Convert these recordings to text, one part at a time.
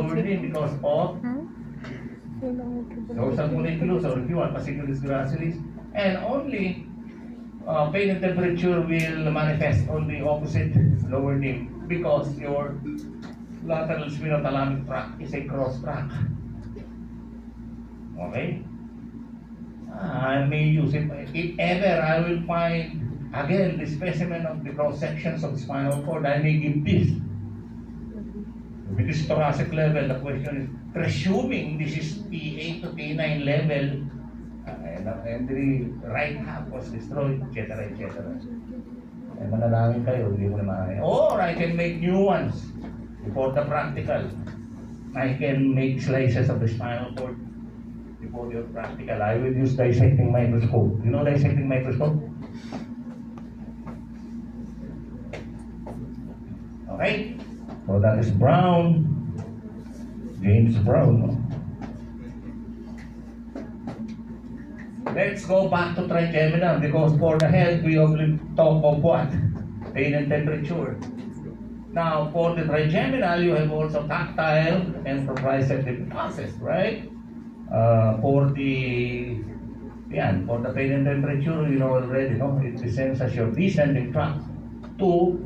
lower limb because of dorsal colliculus, or if you want, fasciculus gracilis, and only pain and temperature will manifest on the opposite lower limb because your lateral spinothalamic tract is a cross tract. Okay? I may use it. If ever I will find again the specimen of the cross sections of the spinal cord, I may give this. If it is thoracic level, the question is, presuming this is T8 to T9 level, and the right half was destroyed, etc., etc. Eh, manalangin kayo, hindi mo naman. Or I can make new ones before the practical. I can make slices of the spinal cord before your practical. I will use dissecting microscope. You know dissecting microscope? Okay? So that is Brown, James Brown. No? Let's go back to trigeminal because for the head we only talk of what? Pain and temperature. Now for the trigeminal you have also tactile and proprioceptive process, right? For the pain and temperature, you know already, no? It descends as your descending tract to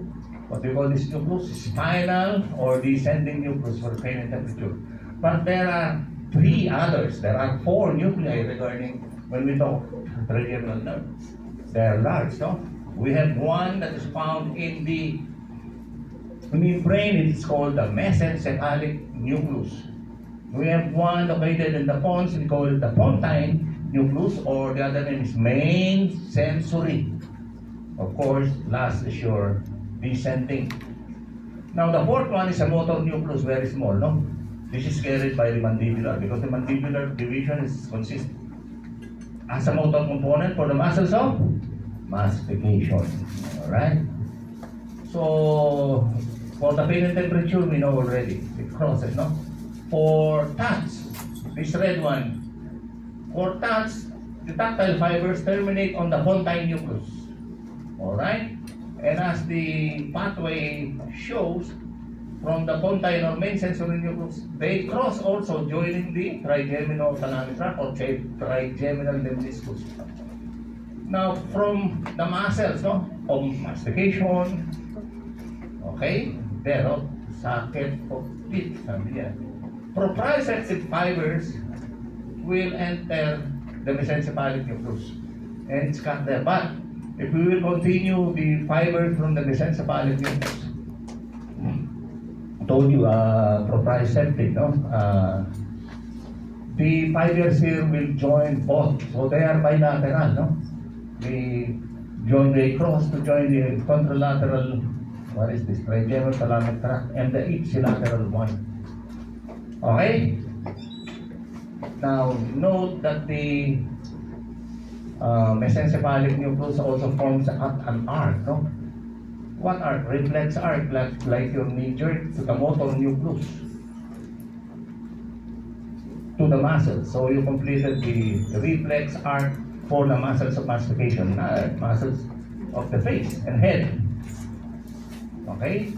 what we call this nucleus, spinal or descending nucleus for pain and temperature. But there are three others. There are four nuclei regarding when we talk trigeminal nerve. They are large, no? We have one that is found in the brain. It's called the mesencephalic nucleus. We have one located in the pons. We call it the pontine nucleus, or the other name is main sensory. Of course, last is your descending. Now the fourth one is a motor nucleus, very small, no? This is carried by the mandibular because the mandibular division is consist as a motor component for the muscles of mastication. Alright? So for the pain and temperature we know already. It crosses, no? For touch, this red one. For touch, the tactile fibers terminate on the pontine nucleus. Alright? And as the pathway shows, from the pontine or main sensory nucleus, they cross also joining the trigeminal thalamic tract or trigeminal lemniscus. Now from the muscles, no, of mastication, okay, there, no, socket of teeth, proprioceptive fibers will enter the mesencephalic nucleus, and it's cut there. But if we will continue the fibers from the mesencephalic nucleus, told you proprioceptive, no? The fibers here will join both, so they are bilateral, no? They cross to join the contralateral, what is this, trigeminal thalamic tract, and the ipsilateral one. Okay? Now note that the mesencephalic nucleus also forms an arc, no? What arc? Reflex arc, like your knee jerk to the motor nucleus to the muscles. So you completed the reflex arc for the muscles of mastication, muscles of the face and head. Okay?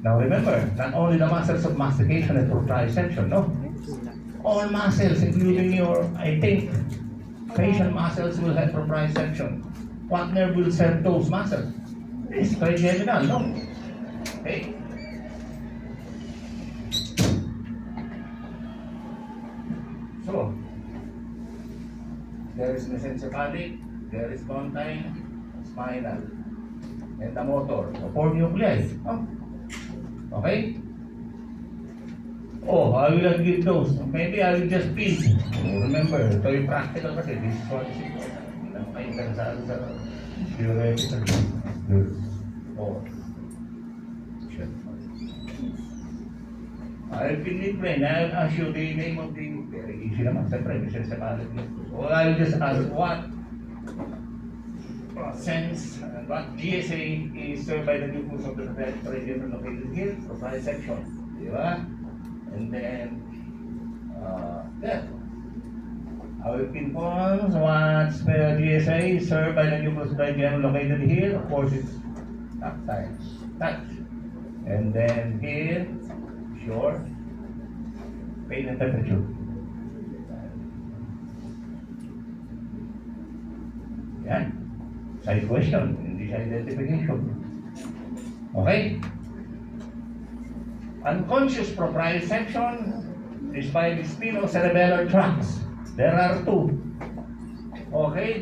Now remember, not only the muscles of mastication and proprioception, no? All muscles, including your, I think, facial muscles will have proprioception. What nerve will serve those muscles? It's trigeminal, no? Okay? So, there is mesencephalic, there is pontine, spinal, and the motor. So, four nuclei. Oh. Okay? Oh, I will not give those. Maybe I will just pick. Remember, ito yung practical kasi. This is what is important. Hindi lang kayo interesado sa theoretical. Oh. I'll believe brain. I'll ask you the name of the very easy naman sa mesencephalic nucleus. So I'll just ask what sense and what GSA is served by the nucleus of the trigeminal located here, proprioception. Diba? And then there. I will pinpoint what's the GSA is served by the nucleus trigeminal located here. Of course, it's tactile, touch. And then here, sure, pain and temperature. Yan. Side question, hindi siya identification. Okay? Unconscious proprioception is by the spinocerebellar tracts. There are two. Okay,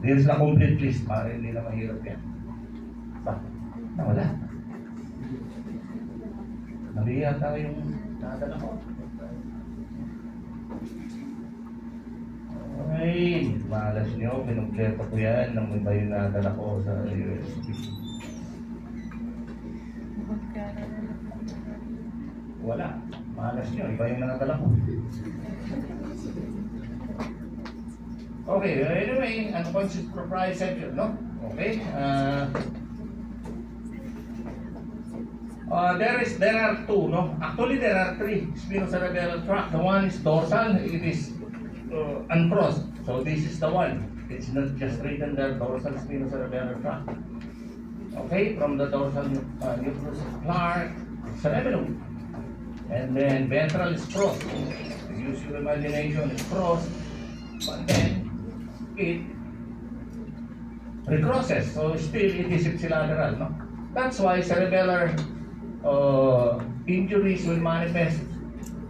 there's a complete list para hindi na mahirap yan. Nawala. Mali yata yung nadala ko. Okay, malas nyo, pinumpleto ko yan nang iba yung nadala ko sa USB. Wala, malas nyo, iba yung nadala ko. Okay, anyway, unconscious proprioception, no? Okay, there are two, no? Actually, there are three spinocerebellar tract. The one is dorsal, it is uncrossed. So this is the one. It's not just written there, dorsal spinocerebellar tract. Okay, from the dorsal nucleus of Clark, cerebellum. And then ventral is crossed. Use your imagination, it's crossed. But then, it recrosses. So still, it is ipsilateral, no? That's why cerebellar injuries will manifest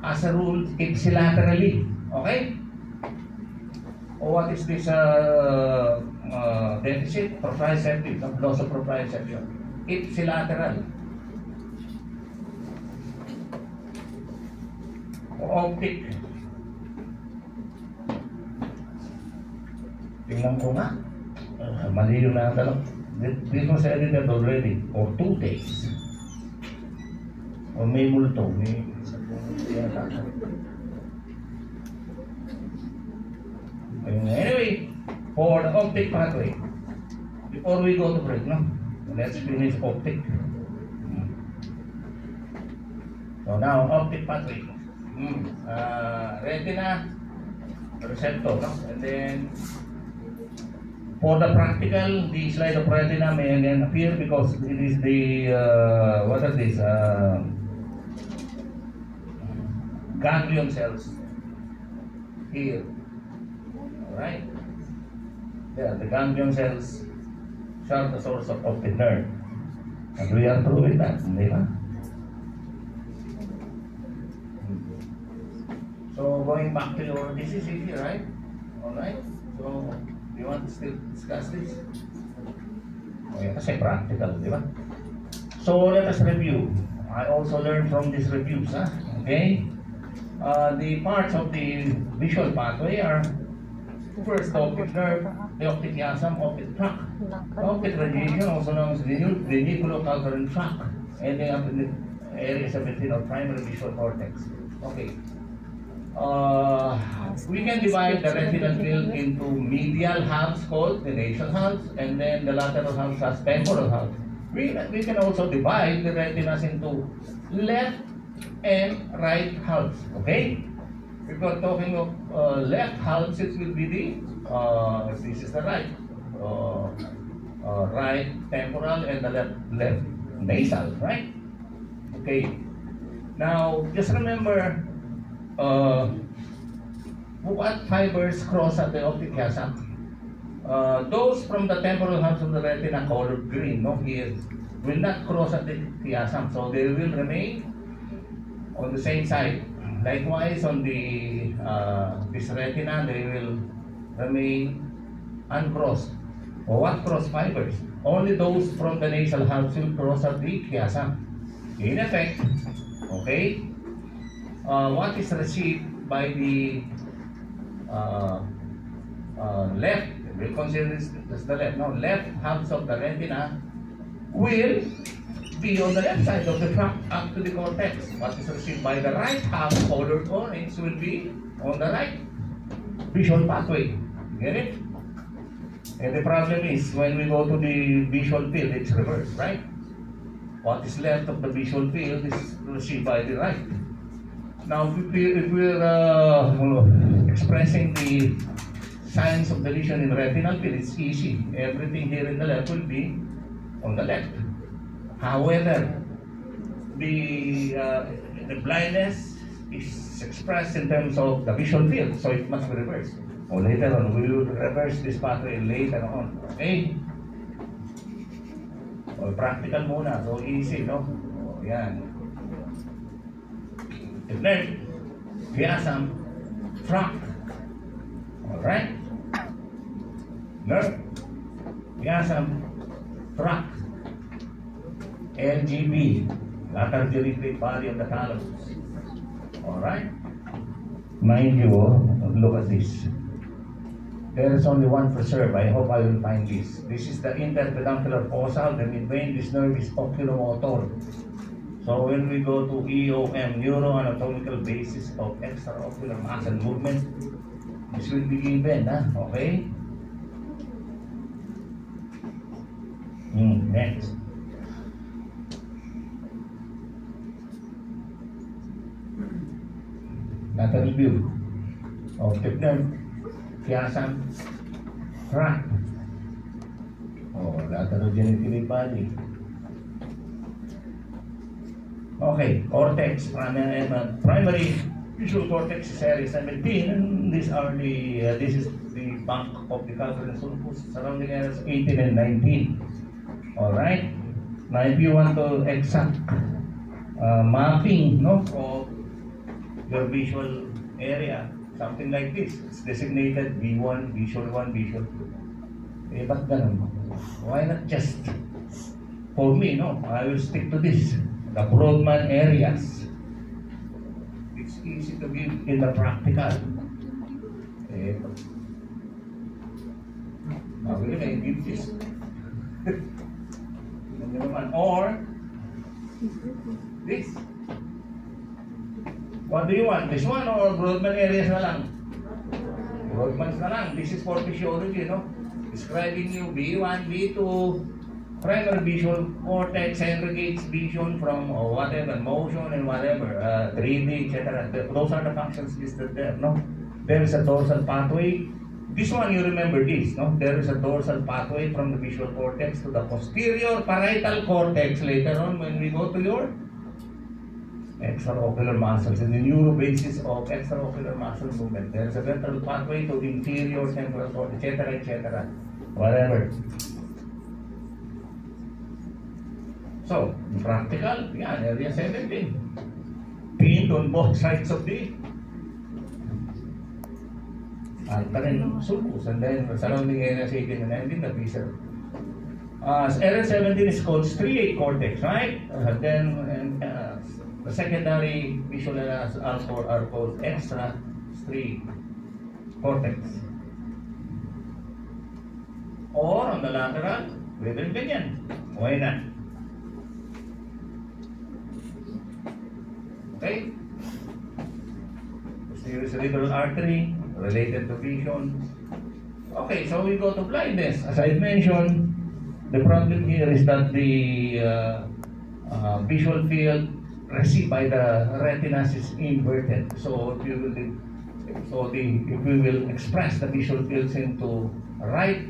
as a rule ipsilaterally. Okay? What is this deficit? Proprioceptive, no? Loss of proprioception. Ipsilateral. Optic. Tingnan ko nga. Mali yung nakatalo. This was edited already for 2 days. O may multo. May anyway, for the optic pathway, before we go to break, no? Let's finish optic. So now, optic pathway. Retina, receptor, no? And then, for the practical, the slide of retina may again appear because it is the, what are these? Ganglion cells here. Alright? Yeah, the ganglion cells are the source of optic nerve. And we are proving that, di ba? So going back to your, this is easy, right? Alright? So, do you want to still discuss this? Okay, kasi practical, di ba? So let us review. I also learned from these reviews, huh? Okay? The parts of the visual pathway are first the optic nerve, the optic chiasm, optic tract. Optic radiation, also known as the geniculocalcarine tract, ending up in the area 17 of primary visual cortex. Okay. We can divide the retinal field into medial halves called the nasal halves, and then the lateral halves as temporal halves. We can also divide the retinas into left and right halves. Okay? If we're talking of left halves, it will be the this is the right, right temporal, and the left nasal. Right? Okay. Now just remember. What fibers cross at the optic chiasm? Those from the temporal halves of the retina colored green, no, here, will not cross at the chiasm, so they will remain on the same side. Likewise, on the this retina, they will remain uncrossed. Or what cross fibers? Only those from the nasal halves will cross at the chiasm. In effect, okay. What is received by the left, we'll consider this as the left, no, left halves of the retina will be on the left side of the tract up to the cortex. What is received by the right half, colored orange, will be on the right visual pathway. Get it? And the problem is when we go to the visual field, it's reversed, right? What is left of the visual field is received by the right. Now, if we're expressing the signs of the lesion in retinal field, it's easy. Everything here in the left will be on the left. However, the the blindness is expressed in terms of the visual field, so it must be reversed. O later on, we will reverse this pathway later on. Okay? O practical muna, so easy, no? O yan. Then, chiasm, tract. Alright? Nerve, chiasm, tract. LGB, lateral geniculate body of the thalamus. Alright? Mind you, look at this. There is only one preserved. I hope I will find this. This is the interpeduncular fossa. The midbrain, this nerve is oculomotor. So when we go to EOM, neuroanatomical basis of extraocular muscle movement, this will be given, okay? Next. Lateral view. Optic nerve. Chiasm. Tract. Lateral geniculate body. Okay, cortex, primary visual cortex is area 17, and these are the this is the bulk of the calculus sulcus surrounding areas 18 and 19. All right. Now, if you want to exact mapping, no, of your visual area, something like this, it's designated V1, visual 1, visual 2. Eh, ba't ganun? Why not just for me? No, I will stick to this. The Brodmann areas. It's easy to give in the practical. Now we're going to give this. Or this. What do you want? This one or Brodmann areas na lang? Brodmann's na lang. This is for physiology, no? Describing you B1, B2, primary visual cortex segregates vision from whatever, motion and whatever, 3D, etc. Those are the functions listed there, no? There is a dorsal pathway. This one, you remember this, no? There is a dorsal pathway from the visual cortex to the posterior parietal cortex later on when we go to your extraocular muscles and the neurobasis of extraocular muscle movement. There is a ventral pathway to the inferior temporal cortex, etc., etc. Whatever. So, practical, yan, area 17. Pinned on both sides of the alpine sulcus, and then the surrounding areas 18 and 19, the visceral. Area 17 is called striate cortex, right? Then the secondary visual areas are called extra striate cortex. Or on the lateral, pwede rin ganyan. Why not? Okay? Posterior cerebral artery related to vision. Okay, so we go to blindness. As I mentioned, the problem here is that the visual field received by the retinas is inverted. So if we will express the visual fields into right,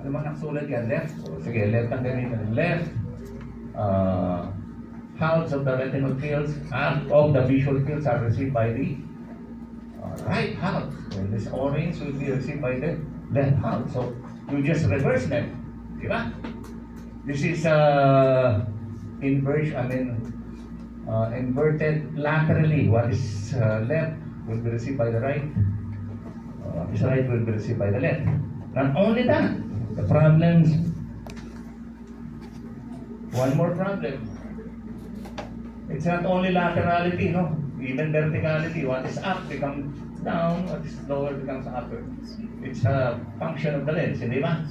ano man nakasulat yan? Left? Sige, left ang ganito. Left, halves of the retinal fields, half of the visual fields are received by the right half. And this orange will be received by the left half. So you just reverse them. Diba? This is inverted laterally. What is left will be received by the right. What is right will be received by the left. Not only that, the problems. One more problem. It's not only laterality, no? Even verticality. What is up becomes down, what is lower becomes upper. It's a function of the lens, hindi ba?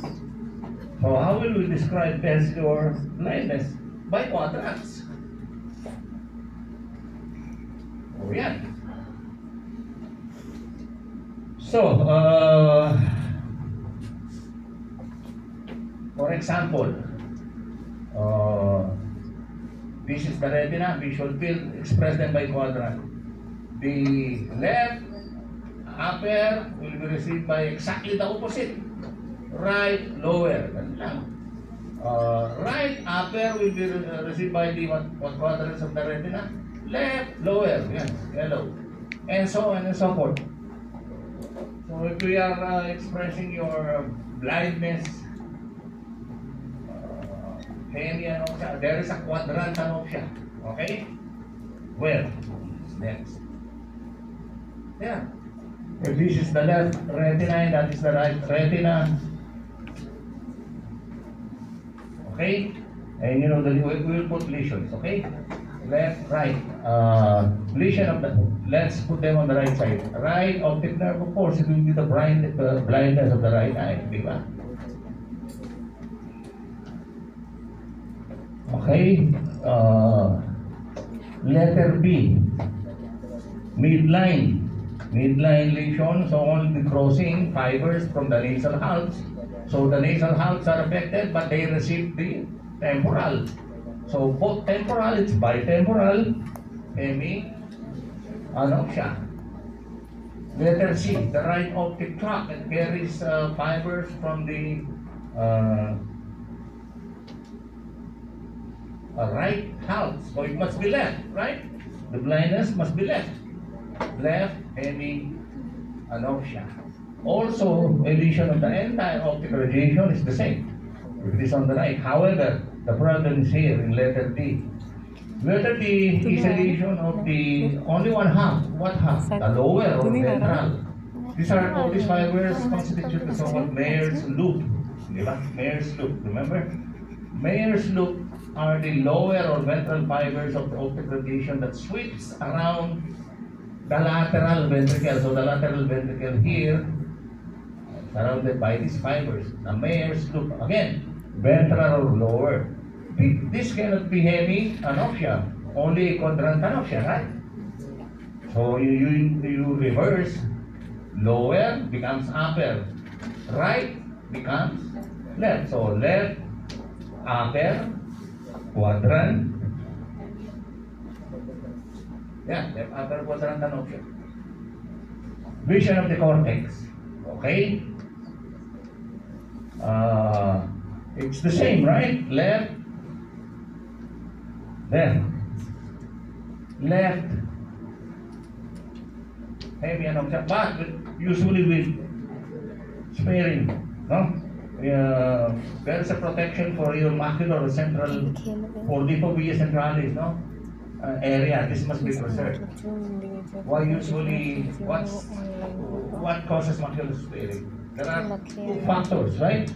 So how will we describe best your blindness? By quadrants. Oh, yeah. So, for example, this is the retina, visual field, express them by quadrant. The left upper will be received by exactly the opposite. Right, lower. Right upper will be received by the what quadrants of the retina? Left lower, yes, yellow, and so on and so forth. So if we are expressing your blindness, there is a quadrant siya. Okay? Where? Next. Yeah. If this is the left retina and that is the right retina. Okay? And you know that we will put lesions, okay? Left, right. Lesion of the, let's put them on the right side. Right optic nerve, of course, it will be the blindness of the right eye, di ba? Okay. Letter B. Midline. Midline lesion, so only the crossing fibers from the nasal halves. So the nasal halves are affected, but they receive the temporal. So both temporal, it's bitemporal, siya. Letter C, the right optic tract, it carries fibers from the right halves. So it must be left, right? The blindness must be left. Left, siya. Also, a lesion of the entire optic radiation is the same. If it is on the right. However, the problem is here in letter D. Letter D is a lesion of the only one half. What half? The lower or ventral. All these fibers constitute the so-called Mayer's loop. Mayer's loop, remember? Mayer's loop are the lower or ventral fibers of the optic radiation that sweeps around the lateral ventricle. So the lateral ventricle here, surrounded by these fibers. The Mayer's loop, again, ventral or lower. This cannot be hemianopsia, only quadrant anopsia, right? So you reverse, lower becomes upper, right becomes left. So left, upper, quadrant. Yeah, left upper quadrant anopsia. Vision of the cortex. Okay? It's the same, right? Left, left, hemianopsia, but usually with sparing, no? There is a protection for your macular central, for the fovea centralis, no? Area. This must be preserved. Why usually, what causes macular sparing? There are two factors, right?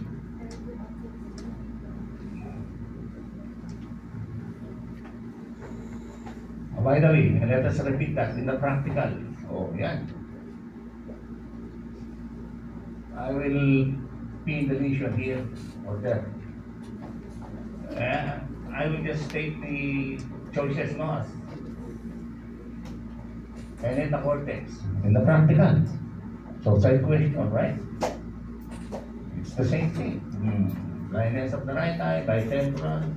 By the way, let us repeat that in the practical. Oh, yeah. I will pin the lesion here or there. I will just take the choices, no? And in the cortex, in the practical. So side question, right? It's the same thing. Blindness of the right eye, bitemporal.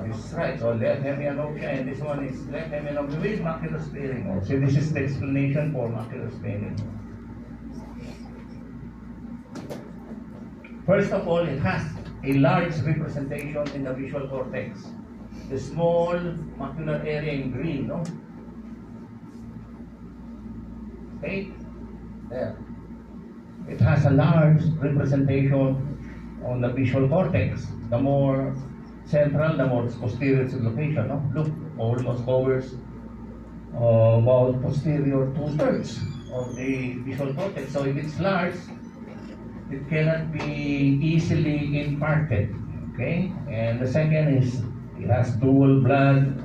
This is right, so left hemianopsia, and this one is left hemianopsia with macular sparing. So this is the explanation for macular sparing. First of all, it has a large representation in the visual cortex. The small macular area in green, no? Okay, there. It has a large representation on the visual cortex. The more central, the more posterior its location, no? Look, almost covers about posterior 2/3 of the visual cortex. So if it's large, it cannot be easily imparted. Okay? And the second is it has dual blood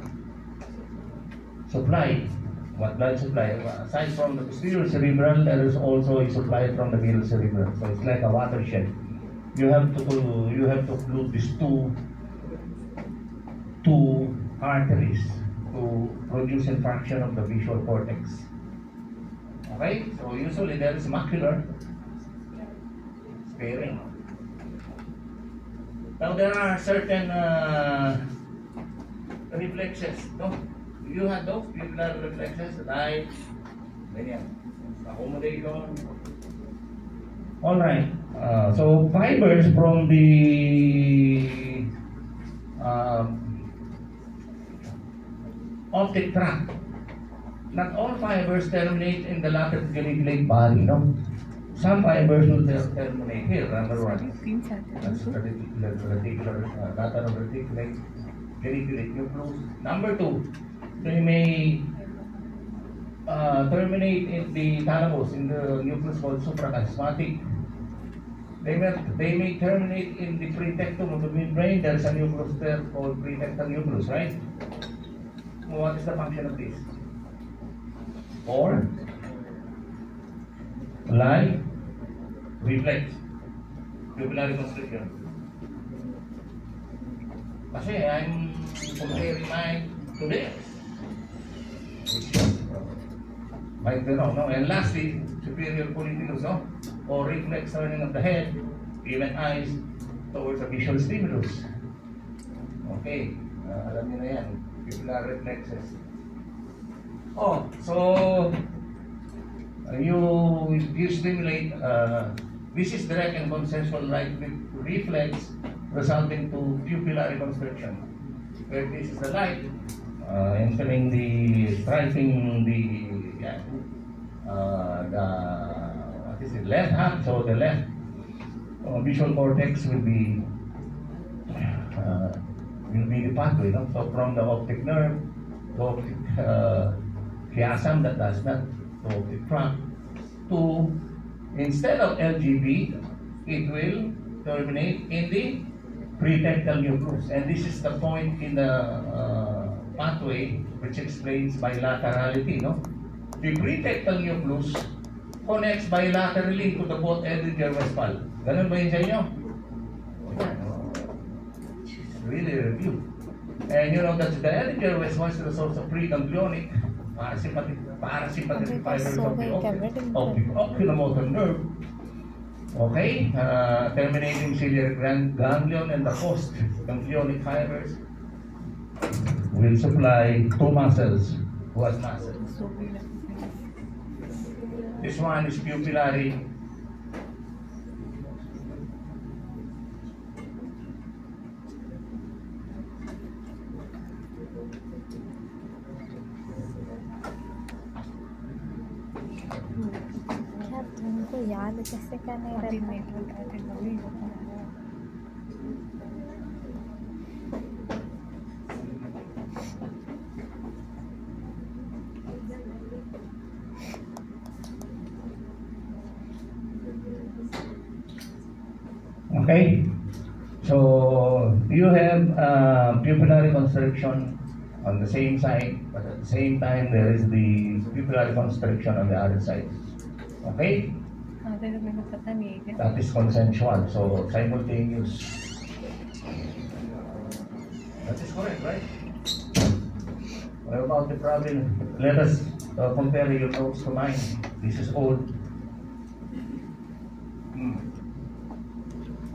supply. What blood supply? Aside from the posterior cerebral, there is also a supply from the middle cerebral. So it's like a watershed. You have to glue these two arteries to produce infarction of the visual cortex. Okay? So usually there is macular sparing. Now there are certain reflexes, no? You have those pupillar reflexes, like accommodation, All right. So fibers from the optic tract. Not all fibers terminate in the lateral geniculate body, no? Some fibers will terminate here, number one. That's the lateral reticulate geniculate nucleus. Number two, they may terminate in the thalamus, in the nucleus called suprachiasmatic. They may terminate in the pretectum of the midbrain. There's a nucleus there called pretectal nucleus, right? What is the function of this? Or light reflex, pupillary constriction. Kasi I'm comparing mine to this. Might be wrong, no? And lastly, superior polypidus, no? Or reflex turning of the head, even eyes, towards a visual stimulus. Okay, alam niyo na yan, pupillary reflexes. Oh, so you stimulate, this is direct and consensual light reflex resulting to pupillary constriction. Where this is the light entering striking the what is it, left half, so the left visual cortex will be the pathway, no? So from the optic nerve to optic chiasm that does not to optic tract to, instead of LGB, it will terminate in the pretectal nucleus, and this is the point in the pathway which explains bilaterality, no? The pretectal nucleus connects bilaterally to the both Edinger-Westphal. Ganun ba yun sa inyo? Really review. And you know that the Edinger-Westphal is the source of preganglionic parasympathetic fibers of the oculomotor nerve. Okay, terminating ciliary ganglion and the post-ganglionic fibers will supply two muscles. What muscles? This one is pupillary. तुमको याद कैसे करने Okay, so you have pupillary constriction on the same side, but at the same time there is the pupillary constriction on the other side. Okay? That is consensual, so simultaneous. That is correct, right? What about the problem? Let us compare your notes to mine. This is old.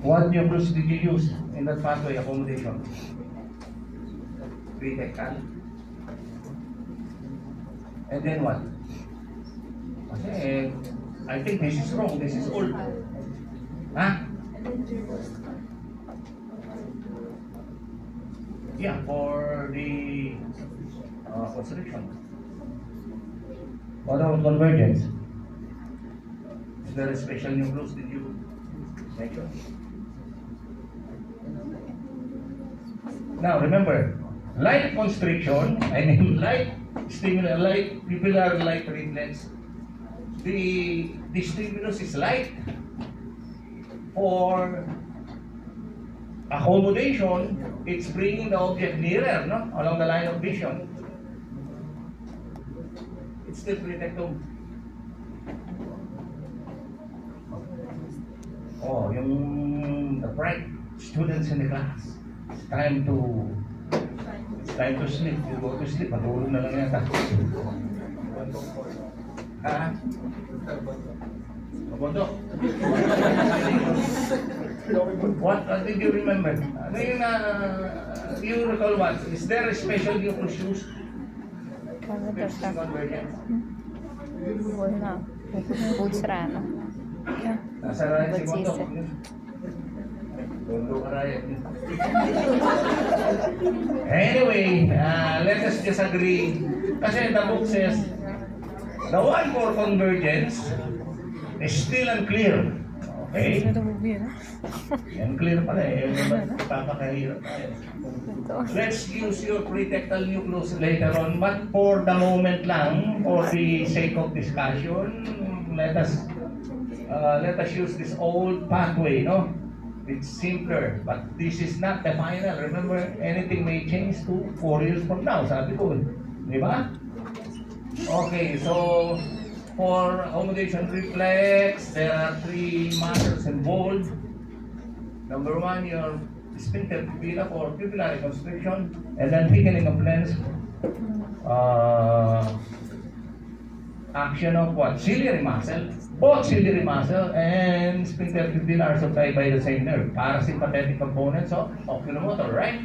What nucleus did you use in that pathway accommodation? Pretectal. And then what? Okay, I think this is wrong. This is old. Huh? Yeah, for the constriction. What about convergence? Is there a special nucleus did you mention? Now remember, light constriction, I mean light stimulus, light pupillary light reflex. The stimulus is light. For accommodation, it's bringing the object nearer, no? Along the line of vision. It's still pretectum. Oh, the bright students in the class. It's time to sleep. You go to sleep. Matulog na lang yata. Ha? Mabondo? What did you remember? Ano yung you recall what? Is there a special nucleus used? Convergence. Wala. Puts rana. Nasa right si Moto. Tondo ka right. Anyway, let us just agree. Kasi the book says, the one for convergence is still unclear. Okay? Unclear pala eh. Papakahirap tayo. Let's use your pretectal nucleus later on, but for the moment lang, for the sake of discussion, let us use this old pathway, no? It's simpler, but this is not the final. Remember, anything may change to 4 years from now, sabi ko. Di ba? Okay, so for accommodation reflex, there are 3 muscles involved. Number 1, your sphincter pupilla for pupillary constriction, and then thickening of lens. Action of what? Ciliary muscle. Both ciliary muscle and sphincter pupilla are supplied by the same nerve. Parasympathetic components of oculomotor, right?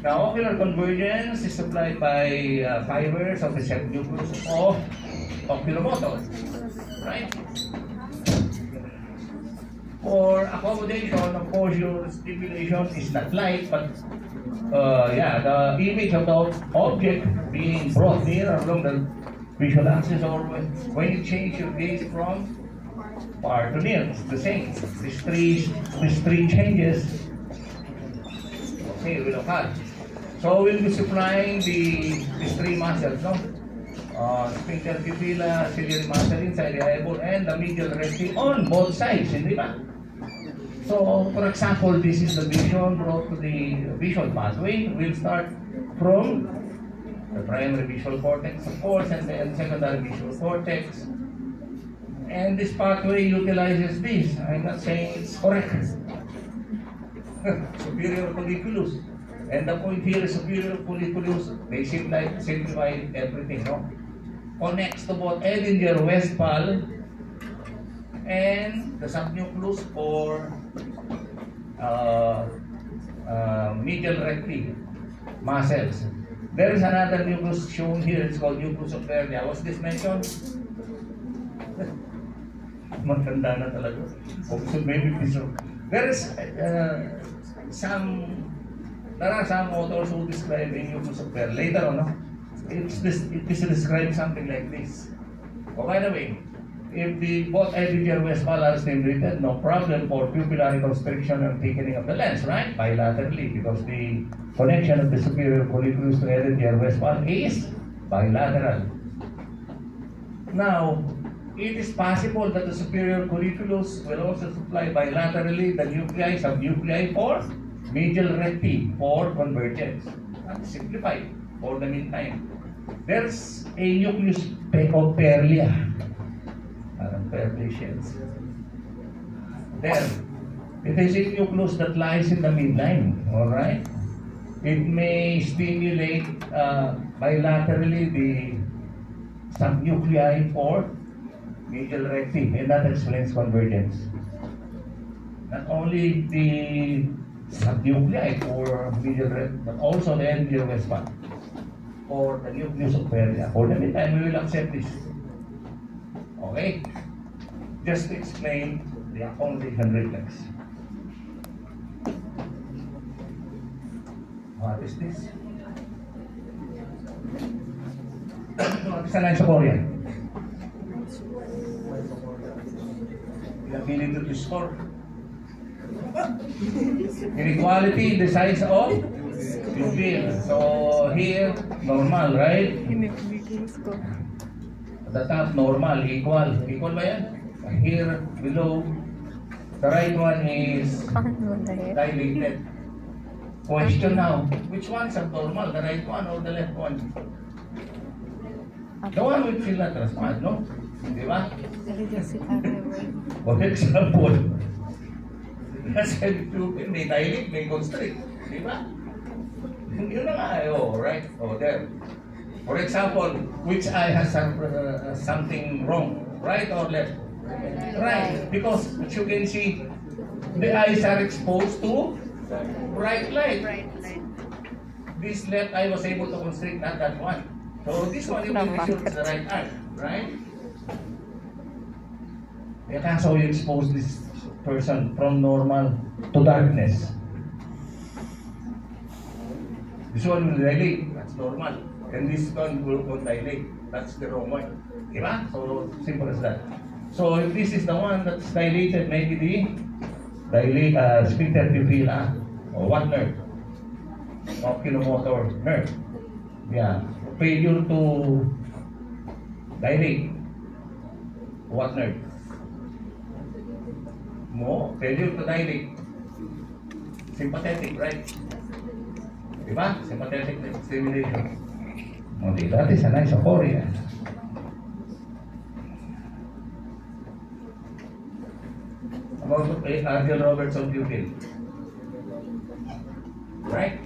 Now, ocular convergence is supplied by fibers of the subnucleus of oculomotor, right? For accommodation, of course, your stimulation is not light, but the image of the object being brought near along the visual axis, or when you change your gaze from far to near, it's the same. These three changes. Okay, we'll look at. So we'll be supplying these 3 muscles, no? Sphincter pupilla, ciliary muscle inside the eyeball, and the medial recti on both sides, hindi ba? So, for example, this is the vision brought to the visual pathway. We'll start from the primary visual cortex, of course, and then secondary visual cortex. And this pathway utilizes this. I'm not saying it's correct. Superior colliculus. And the point here is superior colliculus. They simplify everything, no? Connects to both Edinger-Westphal and the subnucleus for medial recti muscles. There is another nucleus shown here. It's called nucleus of Perlia. Was this mentioned? Matanda na talaga. So maybe there are some authors who describe a nucleus of Perlia. Later on, no? It is described something like this. Oh, by the way, if both Edinger-Westphal are stimulated, no problem for pupillary constriction and thickening of the lens, right? Bilaterally, because the connection of the superior colliculus to Edinger-Westphal is bilateral. Now, it is possible that the superior colliculus will also supply bilaterally the nuclei, subnuclei for medial recti for convergence. That's simplified for the meantime. There's a nucleus of Perlia. Perliations. There, it is a nucleus that lies in the midline, alright? It may stimulate bilaterally the subnuclei for medial recti, and that explains convergence. Not only the subnuclei for medial recti, but also the Edinger-Westphal for the nucleus of Perlia. For the meantime, we will accept this. Okay? Just to explain the accommodation reflex. What is this? Kasalanan sa Korean. Inability to score. Inequality in the size of pupil. So here, normal, right? At the top, normal, equal. Equal ba yan? Here, below, the right one is dilated. Question now, which one is abnormal, the right one or the left one? The one with bilateral spine, no? Di ba? For example, nasa pupil, may dilate, may constrict. Di ba? Yun na nga, right? There. For example, which eye has something wrong, right or left? Right, because as you can see, the eyes are exposed to bright light. This left eye was able to constrict, not that one. So this one you can be sure is the right eye, right? That's how you expose this person from normal to darkness. This one will dilate, that's normal. And this one will dilate, that's the wrong one. Diba? So, simple as that. So, if this is the one that's dilated, maybe the sphincter pupilla, or what nerve? Oculomotor nerve. Yeah. Failure to dilate. What nerve? Failure to dilate. Sympathetic, right? Diba? Sympathetic stimulation. Okay, that is a nice aphoria. About Argel Robertson pupil. Right?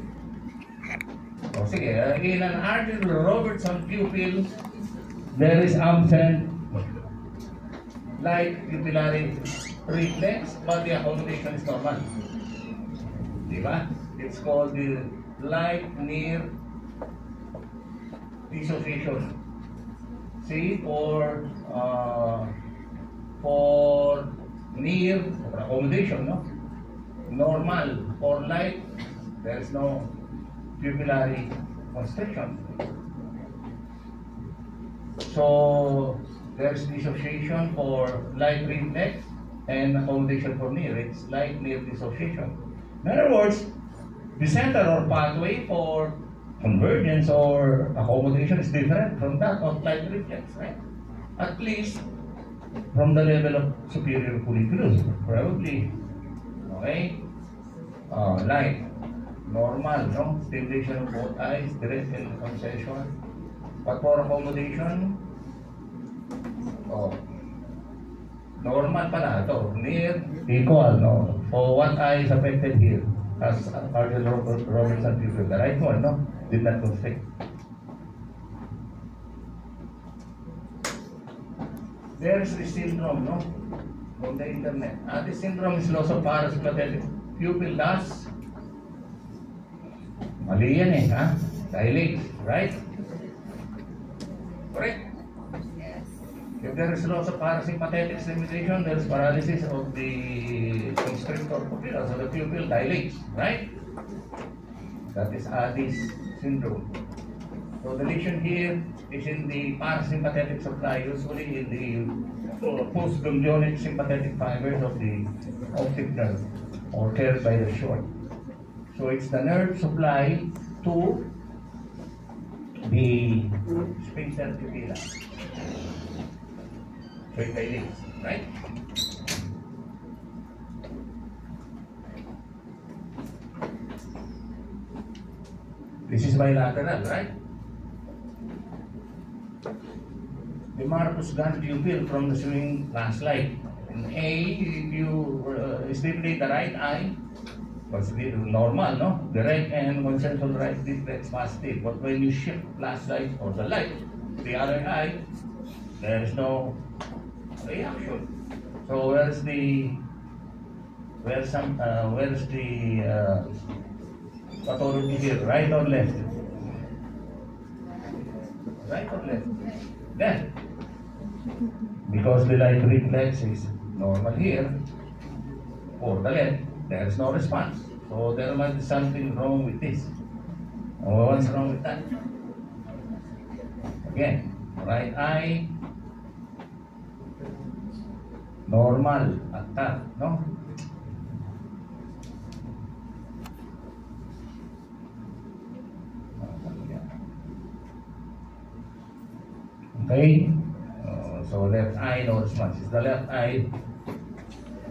O sige, in an Argel Robertson pupil, there is absent light pupillary reflex, but the accommodation is normal. Diba? It's called the light near dissociation. See, for near accommodation, no? Normal. For light, there is no pupillary constriction. So there's dissociation for light reflex and accommodation for near. It's light near dissociation. In other words, the center or pathway for convergence or accommodation is different from that of light reflex, right? At least from the level of superior colliculus, probably. Okay? Light, normal, no? Stimulation of both eyes, direct and concession. But for accommodation, normal pala ito, near, equal, no? For what eye is affected here? As Argel Robertson pupil, the right one, no? Did not constrict. There is the syndrome, no? On the internet. This syndrome is loss of parasympathetic pupil does. Mali yan eh, ha? Dilate, right? Correct? If there is loss of parasympathetic stimulation, there is paralysis of the constrictor pupilla, so the pupil dilates, right? That is Addis syndrome. So the lesion here is in the parasympathetic supply, usually in the post-ganglionic sympathetic fibers of the optic nerve, or carried by the short. So it's the nerve supply to the sphincter pupilla. So it dilates, right? This is bilateral, right? The Marcus Gunn pupil from the swimming flashlight. In A, if you stimulate the right eye, consider normal, no? The right and consensual right reflex positive. But when you shift flashlight or the light to the other eye, there is no reaction. So where's the pathology here? Right or left? Right or left? Left. Because the light reflex is normal here. For the left, there is no response. So there must be something wrong with this. Or what's wrong with that? Again, right eye, normal at that, no? Okay, so left eye, no response. It's the left eye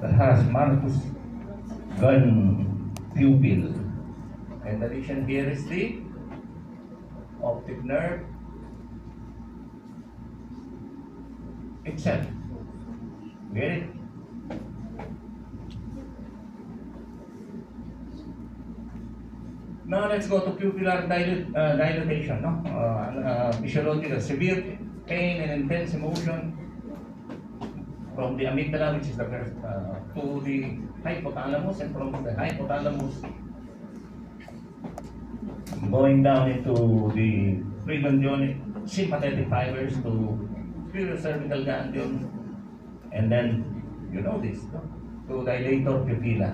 that has Marcus Gunn pupil. And the lesion here is the optic nerve itself. Get it? Now let's go to pupillar dilatation, no? Physiological, severe pain and intense emotion from the amygdala, which is the first, to the hypothalamus, and from the hypothalamus going down into the preganglionic sympathetic fibers to superior cervical ganglion, and then You know this, no? To dilator pupilla.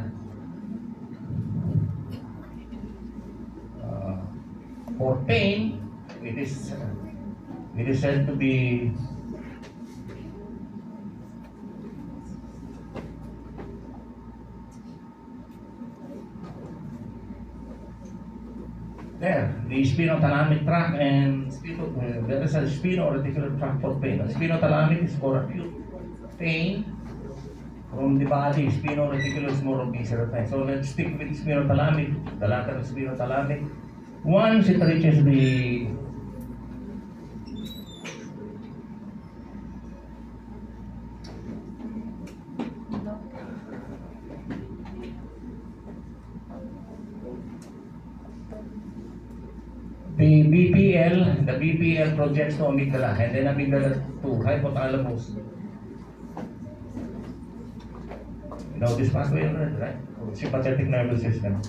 For pain, it is said to be there, the spinothalamic tract and there is a spino-reticular tract for pain. Spinothalamic is for acute pain from the body. Spino-reticular is more of visceral pain. So let's stick with spinothalamic, the lateral spinothalamic. Once it reaches the BPL projects to amygdala, and then amygdala to hypothalamus. You know this pathway already, right? Sympathetic nervous system.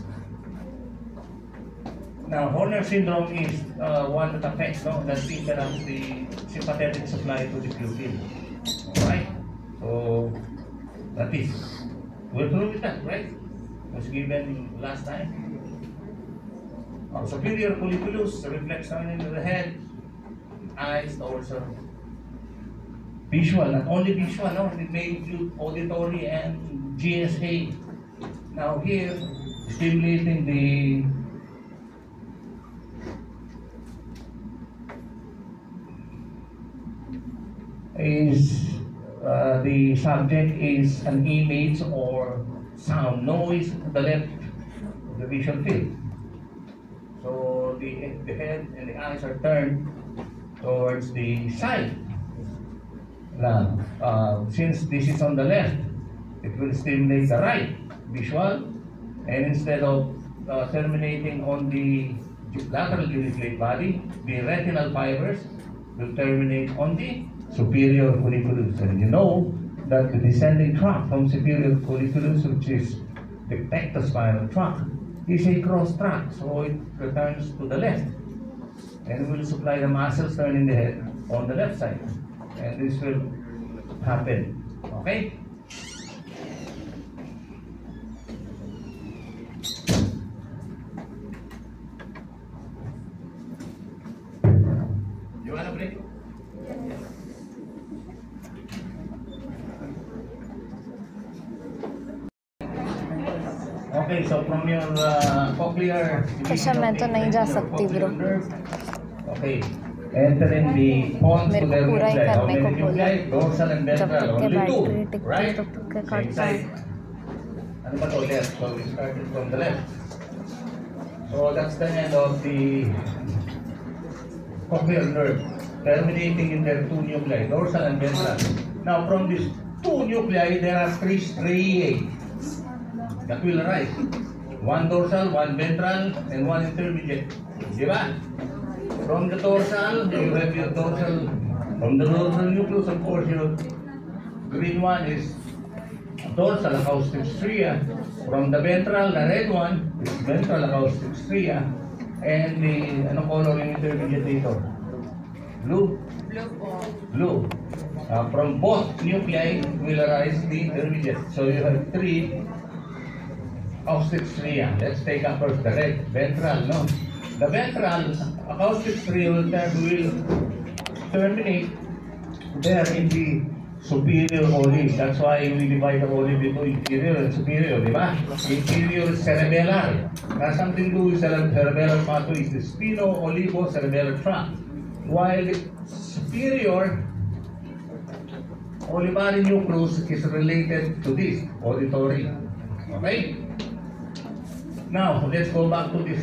Now, Horner syndrome is one that affects, that interrupts the sympathetic supply to the pupil. Alright? So, that is, we're through with that, right? Was given last time. Superior colliculus reflects down into the head, eyes, also visual, not only visual, it may include auditory and GSA. Now here, stimulating the subject is an image or sound, noise to the left of the visual field. So the head and the eyes are turned towards the side. Now, since this is on the left, it will stimulate the right visual, and instead of terminating on the lateral geniculate body, the retinal fibers will terminate on the superior colliculus. And you know that the descending tract from superior colliculus, which is the pectospinal tract, is a cross tract, so it returns to the left and will supply the muscles turning the head on the left side, and this will happen. Okay? You wanna break? Okay, so from your cochlear... अच्छा मैं तो नहीं जा सकती bro. Okay, entering the pons to the पूरा ही करने को बोला. dorsal and जब ventral, तक के only two, बैटरी right? टिकती तब तक के Same काटता है. side. Ano ba to? Left, so we started from the left. So that's the end of the cochlear nerve, terminating in their two nuclei, dorsal and ventral. Now from these two nuclei, there are three striae that will arise. One dorsal, one ventral, and one intermediate. Diba? From the dorsal, you have your dorsal. From the dorsal nucleus, of course, your green one is dorsal acoustic stria. From the ventral, the red one is ventral acoustic stria. And the, ano color yung intermediate dito? Blue? Blue. From both nuclei will arise the intermediate. So you have three acoustic stria. Let's take up first the red, ventral, no? The ventral acoustic stria will terminate there in the superior olive. That's why we divide the olive into inferior and superior, di ba? Inferior is cerebellar. Has something to do with cerebellar pathway is the spino-olivo-cerebellar tract. While the superior olivary nucleus is related to this, auditory. Okay? Now, let's go back to this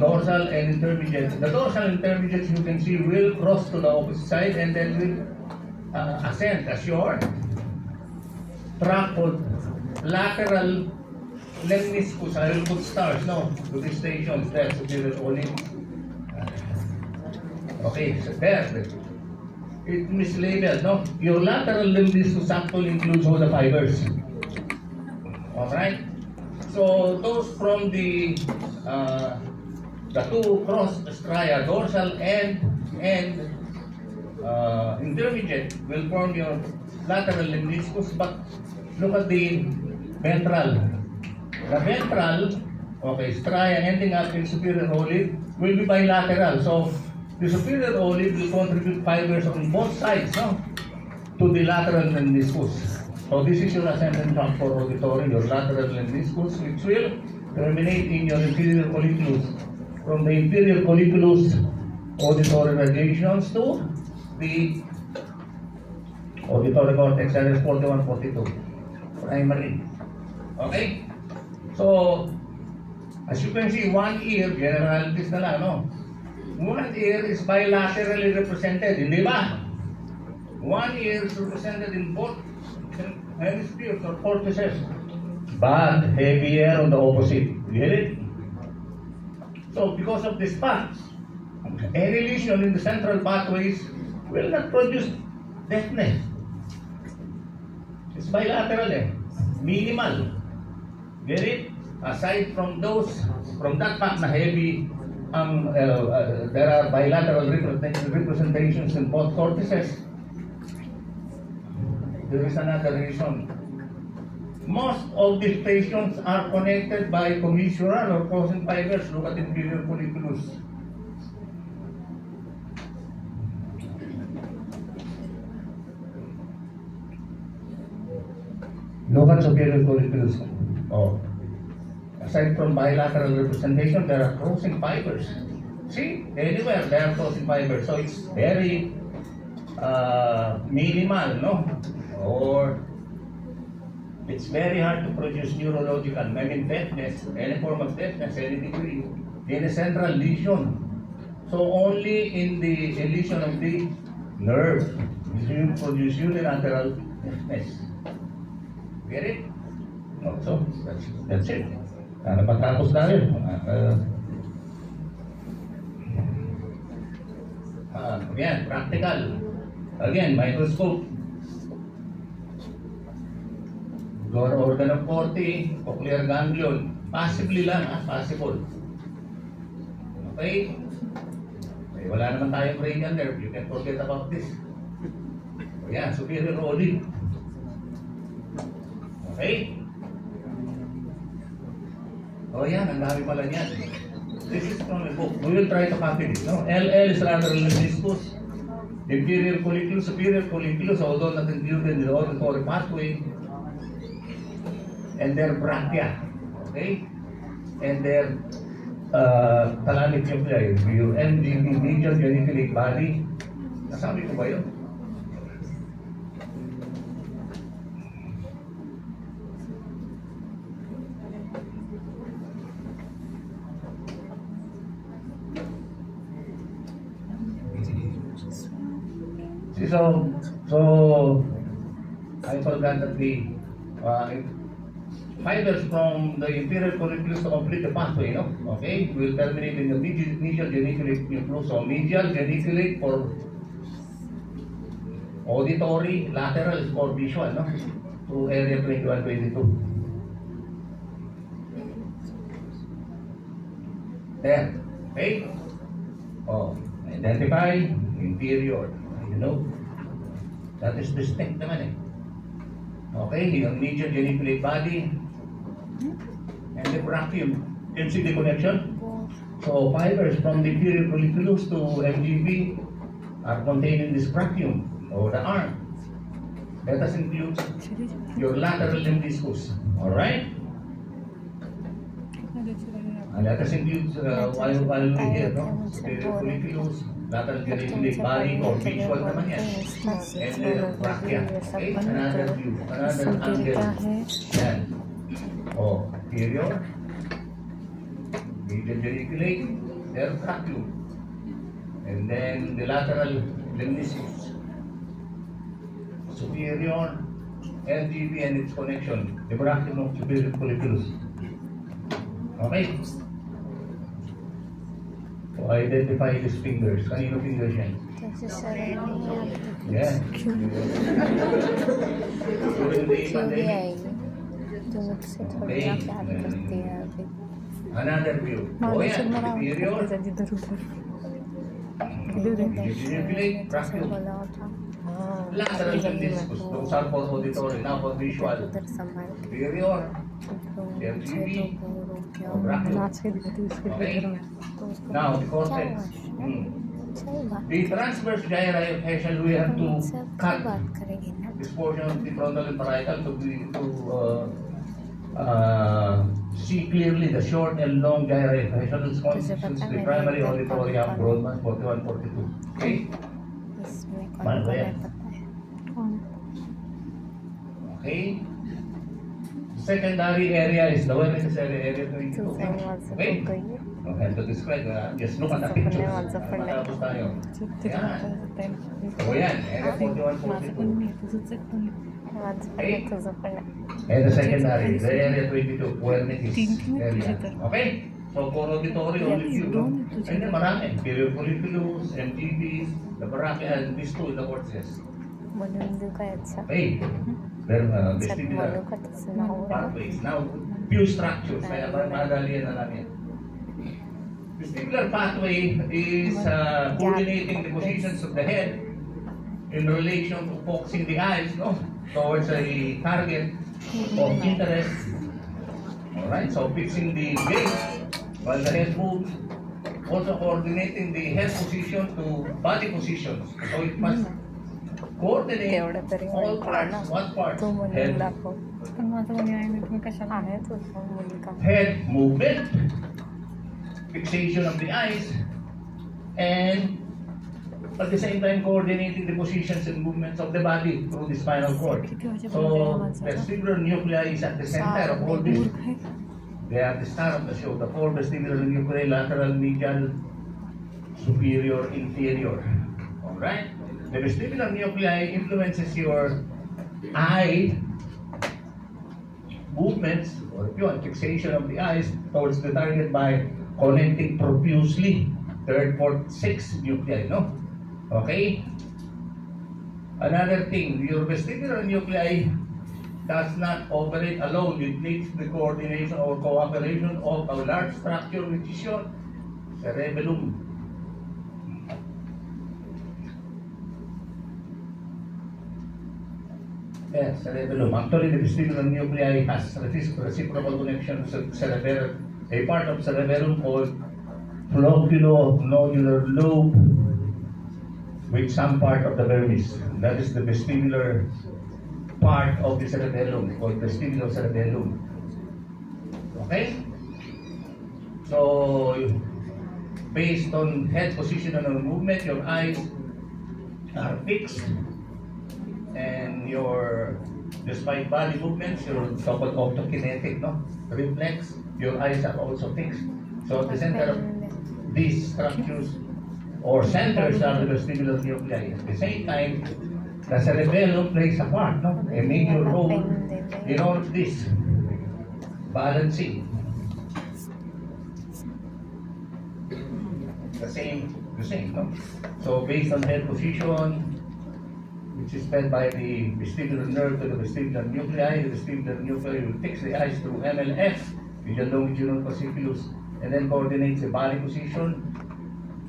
dorsal and intermediate. The dorsal intermediate, you can see, will cross to the opposite side and then will ascend as your tract called lateral lemniscus. I will put stars, no, to the stations there, so there is only. Okay, so there. It mislabeled, no? Your lateral lemniscus actually includes all the fibers. Alright? So those from the two cross stria, dorsal and intermediate, will form your lateral lemniscus, but look at the ventral. The ventral, okay, stria ending up in superior olive will be bilateral. So the superior olive will contribute fibers on both sides, no, to the lateral meniscus. So this is your ascendant tract for auditory, your lateral meniscus, which will terminate in your inferior colliculus. From the inferior colliculus, auditory radiations to the auditory cortex, that is 41, 42, primary. Okay? So, as you can see, one ear, generalities na lang, no? One ear is bilaterally represented, hindi ba? One ear is represented in both hemispheres or cortices, but heavier on the opposite. Get it? So, because of this fact, any lesion in the central pathways will not produce deafness. It's bilateral, minimal. Get it? Aside from those, from that fact na heavy, there are bilateral representations in both cortices. There is another reason. Most of these patients are connected by commissural or cousin fibers. Look at inferior colliculus. Look at superior colliculus. Oh. Aside from bilateral representation, there are crossing fibers. See, anywhere there are crossing fibers. So it's very minimal, no? Or it's very hard to produce neurological, I mean deafness, any form of deafness, any degree, in a central lesion. So only in the lesion of the nerve, you produce unilateral deafness. Get it? So that's it. Napatapos na rin. Again, practical. Again, microscope. Lower organ of Corti, cochlear ganglion. Possibly lang, possible. Okay? Wala naman tayong cranial nerve. You can forget about this. So yan, superior olive. Okay? Oh yan, ang dami pala niyan. This is from a book. We will try to copy it. No? LL is lateral meniscus. Inferior colliculus, superior colliculus, although not included in the auditory pathway. And their brachia. Okay? And their thalamic nuclei. Your MGB, medial geniculate body. Nasabi ko ba yun? So I forgot that the fibers from the inferior colliculus to complete the pathway, no? Okay, will terminate in the medial geniculate nucleus. So medial geniculate for auditory, lateral is for visual, no? To area 21, 22. There, okay? Oh, identify inferior, you know? That is distinct naman eh. Okay, yung medial geniculate body and the brachium. Can you see the connection? So fibers from the inferior colliculus to MGB are contained in this brachium or the arm. Let us include your lateral meniscus. Alright? And let us include while we here, no? Superior colliculus, lateral geniculate body or visual naman yan. And then brachia. Okay? Another view. Another angle. Yan. Oh, inferior. Medial geniculate. Their brachium. And then the lateral meniscus. Superior. LGB and its connection. The brachium of superior colliculus. Okay? So identify these fingers. Kanino fingers yan? Yeah. Okay. Another view. Oh yeah, superior. Geniculate, brachium. Lateral meniscus. Those are for auditory. Now for visual. उधर संभाल के Inferior. MGB. Brachial. Okay. तो उसको Now the cortex. सही बात The transverse gyri facial, we have to से cut बात करेंगे ना this portion of the frontal and parietal to see clearly the short and long gyri facial constitutes the primary auditory of Brodmann 41-42. Okay? इसमें मान कौन गया। है पता है कौन Okay? Secondary area is the one necessary area to तो include. सही बात से Okay? तो गई Okay, to describe, just look at the Zapanay, pictures. zapanay. Matapos tayo. Yan. So yan, area 41-42. वाजपेयी तुझं पण And the secondary, the area 22, Wernicke's area. Okay? So for auditory, only few. And then marami. Period folliculus, MGBs, the brachial, and these two in the cortex. म्हणून देऊ काय अच्छा Okay? Then छत vestibular म्हणू का तसं नाव pathways. Now, few structures. Kaya madali na lang yan. Vestibular pathway is coordinating the positions of the head in relation to focusing the eyes, no, towards a target of interest. All right, so fixing the gaze while the head moves, also coordinating the head position to body positions. So it must coordinate तेवढं तरी all माहिती आहे ना parts. What parts? तो म्हणून Head, दाखव पण माझं कोणी आहे मी तुम्ही कशाला आहे तुझा मुलगा head movement, fixation of the eyes, and at the same time coordinating the positions and movements of the body through the spinal cord. So vestibular nuclei is at the center of all this. They are the star of the show. The four vestibular nuclei: lateral, medial, superior, inferior. All right. The vestibular nuclei influences your eye movements or pure fixation of the eyes towards the target by connecting profusely third, fourth, sixth nuclei, no? Okay? Another thing, your vestibular nuclei does not operate alone. It needs the coordination or cooperation of a large structure which is your cerebellum. Yes, cerebellum. Actually, the vestibular nuclei has reciprocal connection to cerebellum. A part of cerebellum called flocculonodular lobe with some part of the vermis. That is the vestibular part of the cerebellum called vestibular cerebellum. Okay? So, based on head position and movement, your eyes are fixed. And despite body movements, your so-called optokinetic, no, reflex, your eyes are also fixed. So at the center of these structures or centers are the vestibular nuclei. At the same time, the cerebellum plays a part, no, a major role in all of this balancing. The same, no. So based on head position, which is fed by the vestibular nerve to the vestibular nuclei. The vestibular nuclei will fix the eyes through MLF, medial longitudinal fasciculus, and then coordinates the body position,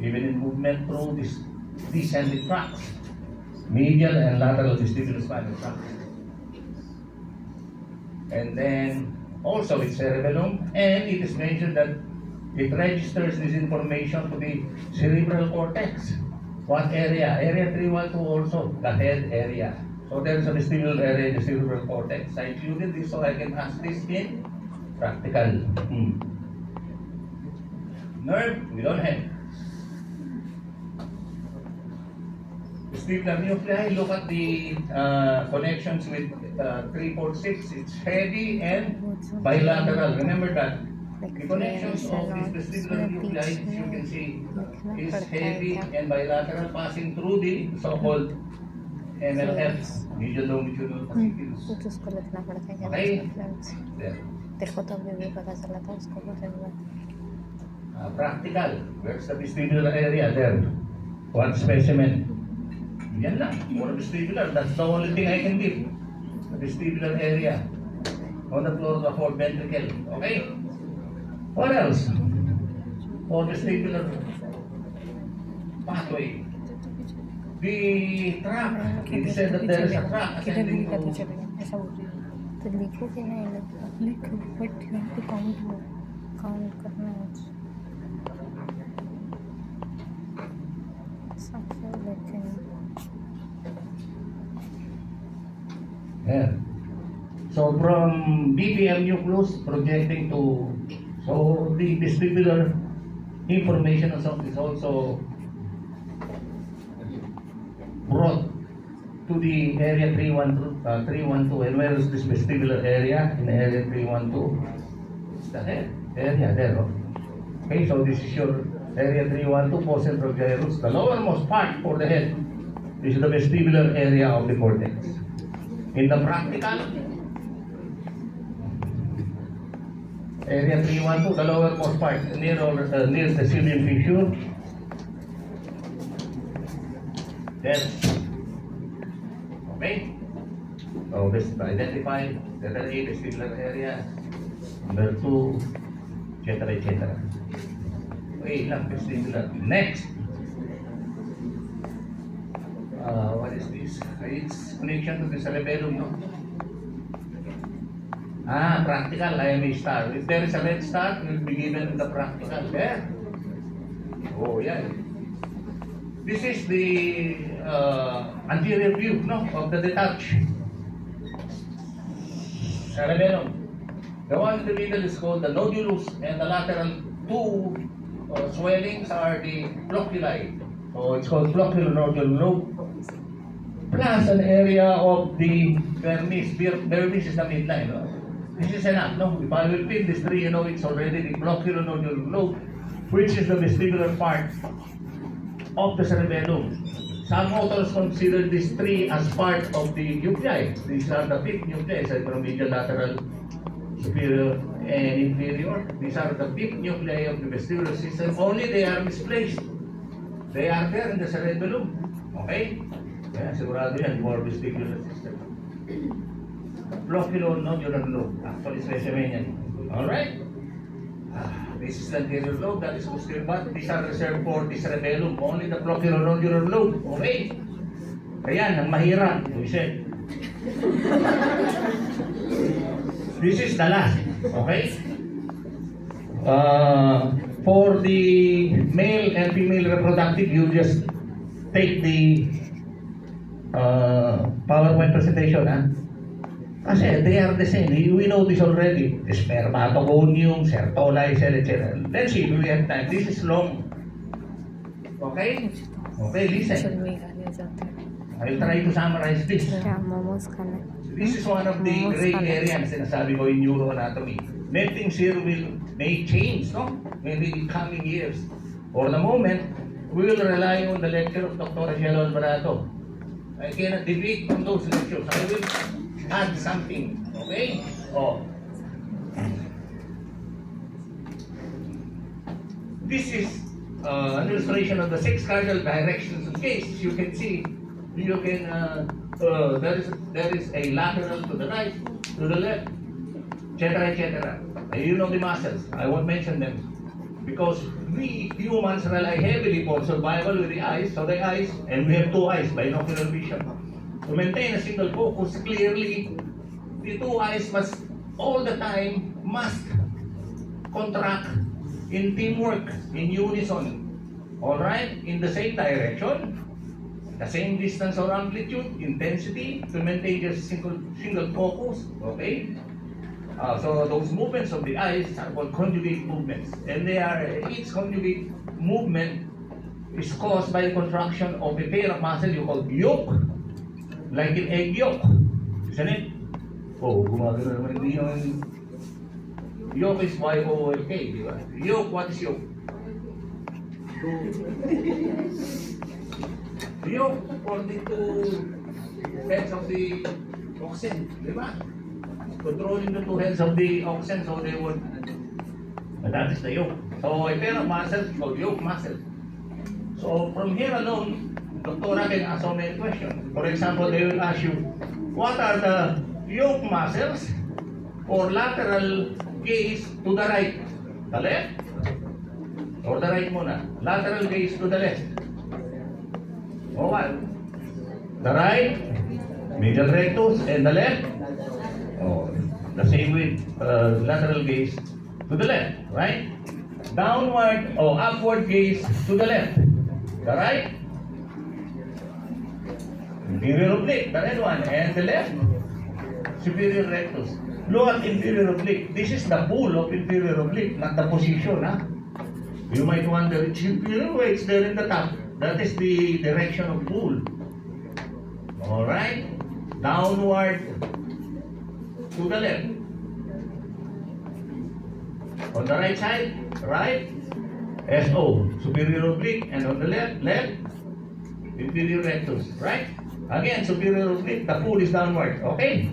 even in movement through this descending tracts, medial and lateral vestibular spinal tract. And then also it's cerebellum, and it is mentioned that it registers this information to the cerebral cortex. What area? Area 312 also, the head area. So there is a vestibular area in the cerebral cortex. I included this so I can ask this in practical. Nerve, we don't have. Vestibular nuclei, look at the connections with 346. It's heavy and bilateral. Remember that. The connections of these vestibular nuclei, as you can see, is heavy and bilateral, passing through the so-called MLF, medial longitudinal fasciculus. उसको लिखना पड़ता है Okay? There. तेरे को तो अभी भी पता चला था उसको कुछ नहीं Practical. Where's the vestibular area? There. One specimen. Yan lang. For vestibular, that's the only thing I can give. The vestibular area on the floor of the fourth ventricle. Okay? What else? For vestibular pathway. the track. It said that there is a track ascending to... लिखो कि नहीं लिखो but you have to count करना है सबसे लेकिन Yeah. So from BPM nucleus projecting to, so the vestibular information is also brought to the area 312, and where is this vestibular area in area 312? It's the head area there. Okay, so this is your area 312, postcentral gyrus. The lowermost part for the head is the vestibular area of the cortex. In the practical, area 312, the lowermost part near the cilium fissure. Yes. Okay. So this is identified. Letter A, vestibular area. Number 2, etc., etc. Okay, lang vestibular. Next. What is this? It's connection to the cerebellum, no? Practical, I am a star. If there is a red star, it will be given in the practical. There. Oh, yeah. This is the anterior view, no, of the detached cerebellum. The one in the middle is called the nodulus, and the lateral two swellings are the flocculi. So it's called flocculonodular lobe. Plus an area of the vermis. Vermis is the midline. No? This is enough. No? If I will pin this tree, you know it's already the flocculonodular lobe, which is the vestibular part of the cerebellum. Some authors consider this tree as part of the nuclei. These are the big nuclei, sacromedial, lateral, superior, and inferior. These are the big nuclei of the vestibular system. Only they are misplaced. They are there in the cerebellum. Okay? Yeah, sigurado yan for vestibular system. Flocculonodular lobe. Actually, specimen yan. Alright? This is the anterior lobe, that is posterior, but these are reserved for the cerebellum, only the flocculonodular lobe. Okay? Kaya, ang mahirap. We said. This is the last. Okay? For the male and female reproductive, you just take the PowerPoint presentation, Kasi they are the same. We know this already. Spermatogonium, Sertoli cell, etc. Let's see if we have time. This is long. Okay? Okay, listen. I'll try to summarize this. This is one of the gray areas sinasabi ko in neuroanatomy. Many things here may change, no? In the coming years. For the moment, we will rely on the lecture of Dr. Angelo Alvarado. I cannot deviate from those lectures. I will add something, okay? This is an illustration of the 6 cardinal directions of case. You can see, there is a lateral to the right, to the left, etc., etc. You know the muscles. I won't mention them because we humans rely heavily for survival with the eyes. So the eyes, and we have 2 eyes, binocular vision. To maintain a single focus clearly, the 2 eyes must all the time contract in teamwork, in unison. All right, in the same direction, the same distance or amplitude, intensity to maintain just single focus. Okay. So those movements of the eyes are called conjugate movements, and each conjugate movement is caused by the contraction of a pair of muscles you call yoke. Like an egg yolk, isn't it? Oh, gumagano naman hindi yung yolk is Y-O-L-K, di ba? Yolk, what is yolk? Yolk for the 2 heads of the oxen, di ba? Controlling the 2 heads of the oxen so they would, that is the yolk. So a pair of muscles called yolk muscle. So from here alone, Doctora can ask so many questions. For example, they will ask you, what are the yoke muscles for lateral gaze to the right? The left? Or the right muna? Lateral gaze to the left. or what? The right, medial rectus, and the left. Oh, the same with lateral gaze to the left, right? Downward or upward gaze to the left. The right, inferior oblique, the red one, and the left, superior rectus. Look at inferior oblique. This is the pull of inferior oblique, not the position. Huh? You might wonder, it's there in the top. That is the direction of pull. Alright? Downward to the left. On the right side, right? SO, superior oblique, and on the left, inferior rectus, right? Again, superior oblique, the pull is downward, okay?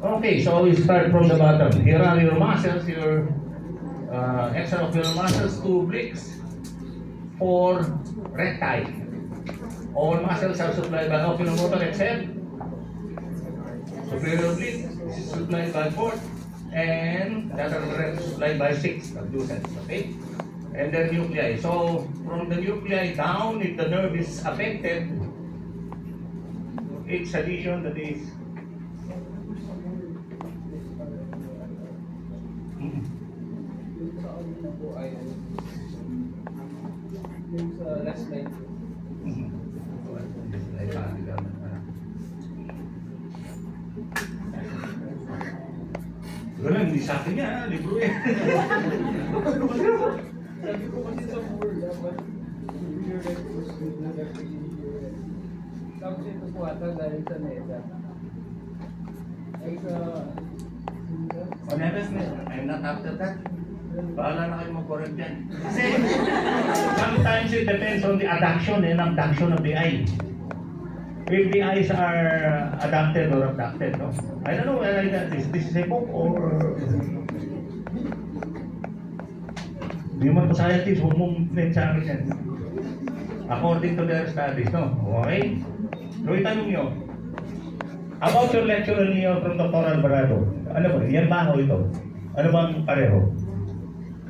Okay, so we start from the bottom. Here are your muscles, your extraocular muscles, 2 obliques, 4 recti. All muscles are supplied by oculomotor except superior oblique, this is supplied by 4, and the other is supplied by 6 abducens, okay? And then nuclei. So from the nuclei down, if the nerve is affected, it's a lesion that is last night. Wala, hindi sa akin yan, libro eh. Sabi ko kasi sa board, dapat tapos ito po ata dahil sa NEDA. Ay sa... I'm not after that. Bahala na kayo mag-correct yan. Kasi sometimes it depends on the adduction and abduction of the eye. If the eyes are adducted or abducted, no? I don't know whether this is a book or... Hindi mo scientists, huwag mong sa akin yan. According to their studies, no? Okay? So itanong nyo, about your lecturer niyo from Dr. Alvarado, ano ba? Yan ba ako ito? Ano bang pareho?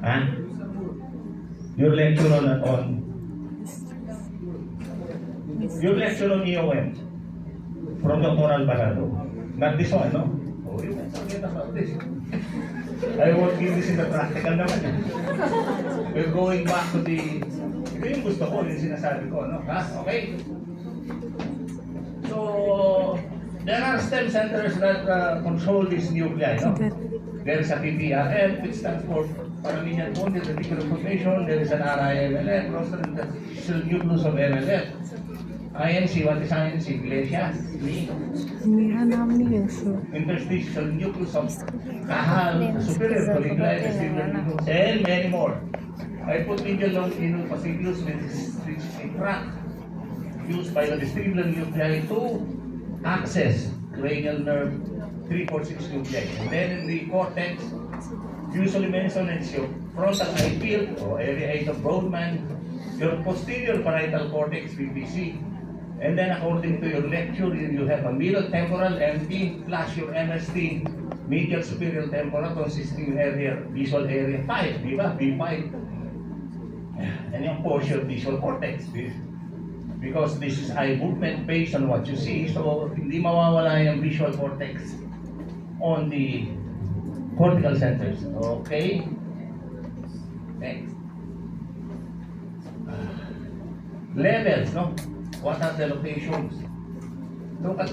Ha? Your lecture on your lecture on EOM from Dr. Alvarado. Not this one, no? Oh, you can forget about this. I won't give this in the practical naman. We're going back to the... Ito yung gusto ko, yung sinasabi ko, no? Ha? Okay? So, there are stem centers that control this nuclei, no? There is a PPRF, which stands for Paraminian Bonded Reticular Formation. There is an RIMLF, Rostral Nucleus of MLF. INC, what is INC? Iglesias, interstitial nucleus of Cajal, superior follicular vestibular nucleus, and many more. I put medial longitudinal fasciculus, which is a tract used by the vestibular nuclei to access cranial nerve 346 nuclei. And then in the cortex, usually mentioned as your frontal eye field or area 8 of Brodmann, your posterior parietal cortex, PPC, and then according to your lecture, you have a middle temporal MT plus your MST, medial superior temporal, consisting area, visual area 5, di ba? B5. And yung posterior visual cortex, because this is eye movement based on what you see, so hindi mawawala yung visual cortex on the cortical centers. Okay? Next. Levels, no? What are the locations? Look at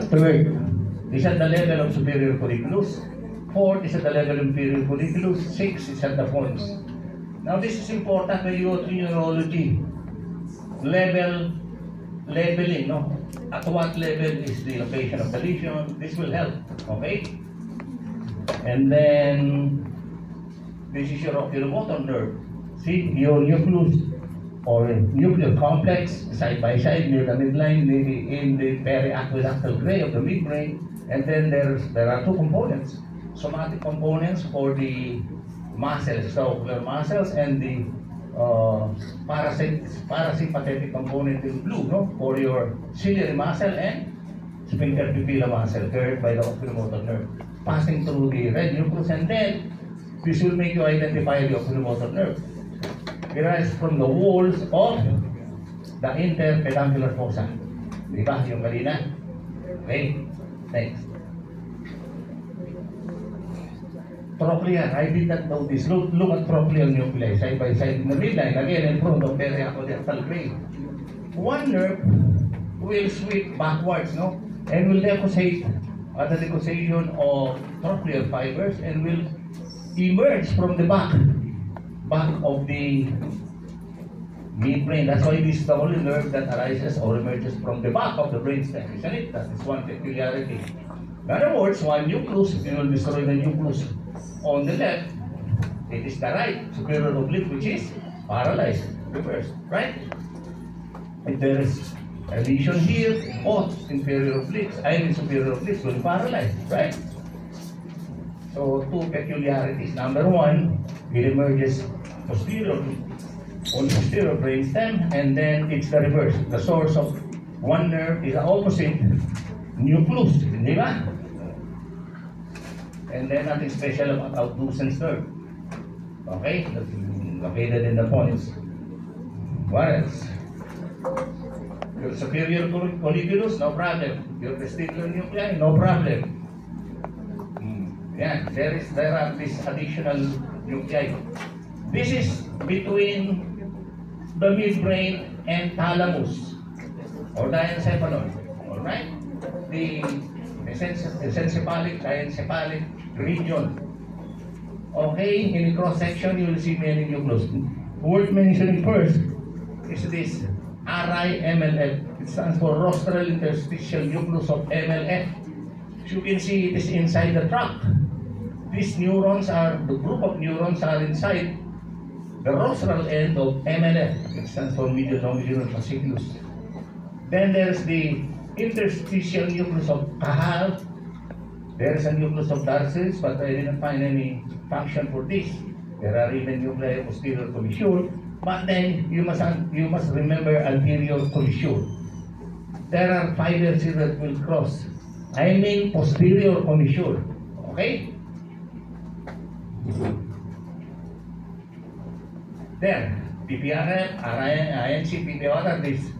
third. This is at the level of superior colliculus. Fourth is at the level of inferior colliculus. 6 is at the pons. Now this is important when you go to neurology. Leveling, no? At what level is the location of the lesion? This will help, okay? And then this is your oculomotor nerve. See, your nucleus or nuclear complex side by side near the midline, maybe in the periaqueductal gray of the midbrain. And then there are two components: somatic components for the muscles, the ocular muscles, and the parasympathetic component in blue, no, for your ciliary muscle and sphincter pupilla muscle curved by the oculomotor nerve, passing through the red nucleus, and then this will make you identify the oculomotor nerve. It arises from the walls of the interpedunculaire fossa. Di ba? Yung kanina? Okay, next. Trochlear, I did not know this. Look at trochlear nuclei side by side in the midline, again in front of periaqueductal vein. One nerve will sweep backwards, no? And will deposit at the deposition of trochlear fibers and will emerge from the back of the midbrain. That's why this is the only nerve that arises or emerges from the back of the brainstem, isn't it? That is one peculiarity. In other words, one nucleus, you will destroy the nucleus on the left. It is the right superior oblique which is paralyzed, reversed, right? If there is a lesion here, both inferior obliques and superior obliques will be paralyzed, right? So, two peculiarities. Number one, it emerges posterior on posterior brainstem, and then it's the reverse. The source of one nerve is the opposite nucleus, di ba? And then nothing special about abducens nerve. Okay? That's located in the points. What else? Your superior colliculus, no problem. Your testicular nuclei, no problem. Yeah, there are these additional nuclei. This is between the midbrain and thalamus or diencephalon. All right, the diencephalic region. Okay, in the cross section you will see many nucleus. Worth mentioning first is this RIMLF. It stands for rostral interstitial nucleus of MLF. As you can see, it is inside the trunk. These neurons are, the group of neurons are inside the rostral end of MLF. It stands for medial longitudinal fasciculus. Then there's the interstitial nucleus of Cajal. There is a nucleus of Darcis, but I didn't find any function for this. There are even nuclei of posterior commissure, but then you must remember anterior commissure. There are fibers here that will cross. I mean posterior commissure. Okay? There, PPRF, INC, PPR, what are these?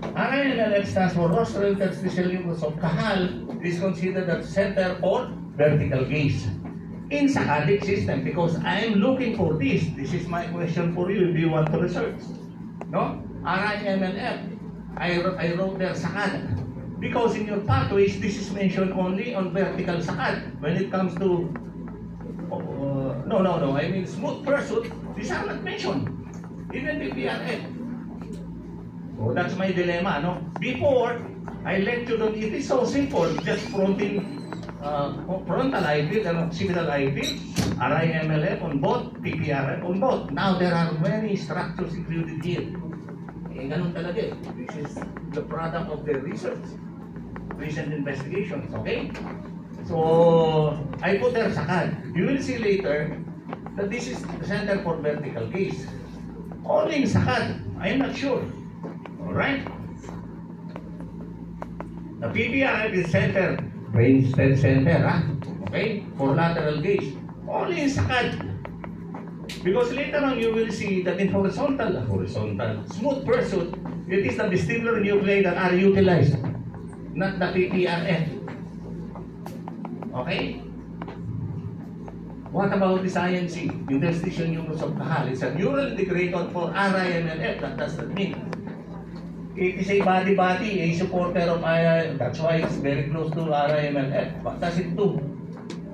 RIMLF stands for rostral interstitial nucleus of Cajal. It is considered the center or vertical gaze in saccadic system, because I am looking for this. This is my question for you if you want to research. No? RIMLF. I wrote there saccade. Because in your pathways, this is mentioned only on vertical saccade. When it comes to no, I mean smooth pursuit, these are not mentioned. Even PPRF. So that's my dilemma, no? Before, I lectured on it is so simple, just frontal eye field and occipital eye field, RIMLF on both, PPRF on both. Now there are many structures included here. Eh, ganun talaga eh. This is the product of the research, recent investigations, okay? So, I put there saccade. You will see later that this is the center for vertical gaze. Only in saccade, I am not sure. Alright? The PPRF is center, brainstem center, okay? For lateral gaze. Only in saccade. Because later on you will see that in horizontal, smooth pursuit, it is the vestibular nuclei that are utilized, not the PPRF. Okay? What about this INC? Interstitial nucleus of Cajal. It's a neural integrator for RIMLF. That does not mean. It is a body-body, a supporter of that's why it's very close to RIMLF. What does it do?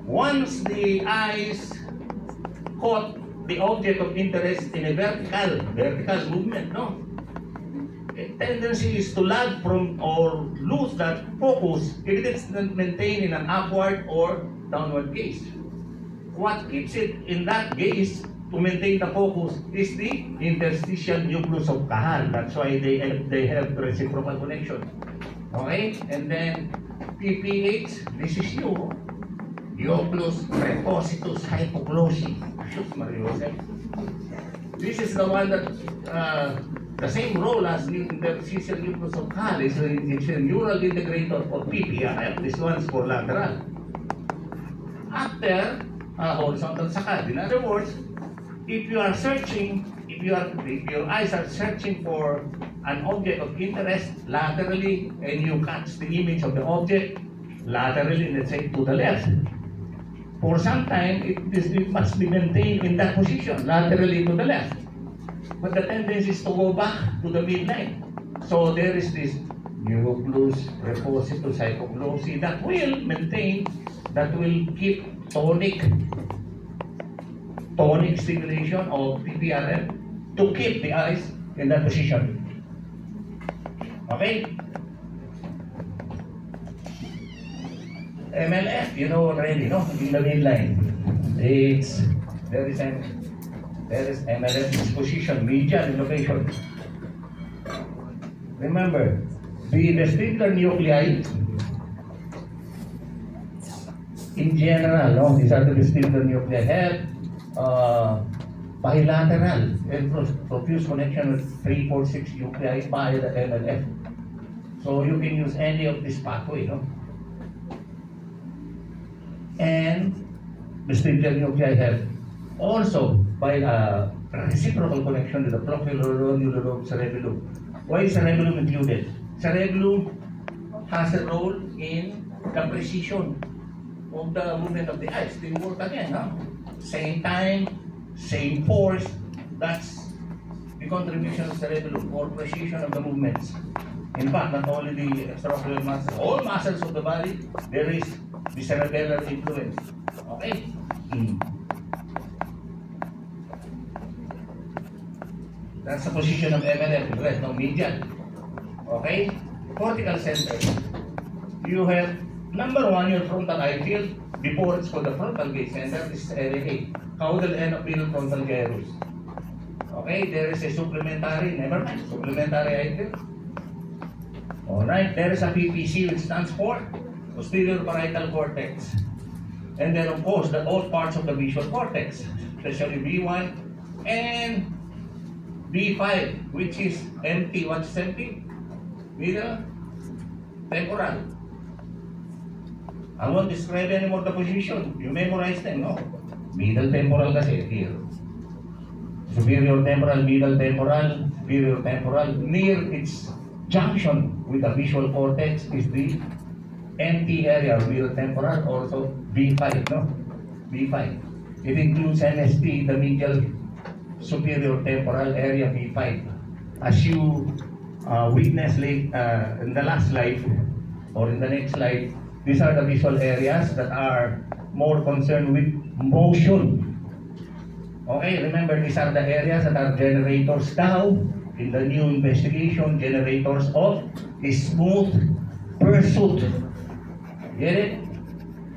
Once the eyes caught the object of interest in a vertical movement, no? A tendency is to lag from or lose that focus if it is maintained in an upward or downward gaze. What keeps it in that gaze to maintain the focus is the interstitial nucleus of Cajal. That's why they have reciprocal connection. Okay? And then PPH, this is you. Nucleus prepositus hypoglossy. This is the one that the same role as the interstitial nucleus of Hall is a neural integrator or PPRF. This one's for lateral. After horizontal saccade. In other words, if you are searching, if your eyes are searching for an object of interest laterally and you catch the image of the object laterally, let's say to the left, for some time it must be maintained in that position, laterally to the left. But the tendency is to go back to the midline. So there is this nucleus prepositus hypoglossy that will maintain, that will keep tonic stimulation of PPRF to keep the eyes in that position. Okay? MLF, you know already, no? In the midline. There is MLF disposition, medial innovation. Remember, the vestibular nuclei, in general, no? These are the vestibular nuclei have bilateral and profuse connection with 3, 4, 6 nuclei by the MLF. So you can use any of this pathway, no? And vestibular nuclei have also by reciprocal connection with the flocculonodular lobe, cerebellum. Why is cerebellum included? Cerebellum has a role in the precision of the movement of the eyes. They work again, huh? Same time, same force. That's the contribution of cerebellum or precision of the movements. In fact, not only the extraocular muscles, all muscles of the body, there is the cerebellar influence. Okay? That's the position of MLF, right? No, medial. Okay? Cortical center. You have, number one, your frontal eye field. Before it's called the frontal gaze center, this is area A. Caudal end of middle frontal gyrus. Okay? There is a supplementary, never mind, supplementary eye field. Alright, there is a PPC which stands for posterior parietal cortex. And then of course, all parts of the visual cortex, especially B1 and B5, which is empty. What's empty? Middle temporal. I won't describe anymore the position. You memorize them, no? Middle temporal kasi here. Superior temporal, middle temporal, superior temporal. Near its junction with the visual cortex is the empty area, middle temporal, also B5, no? B5. It includes MST, the medial superior temporal area B5. As you witnessed in the last slide or in the next slide, these are the visual areas that are more concerned with motion. Okay, remember these are the areas that are generators now in the new investigation, generators of smooth pursuit. Get it?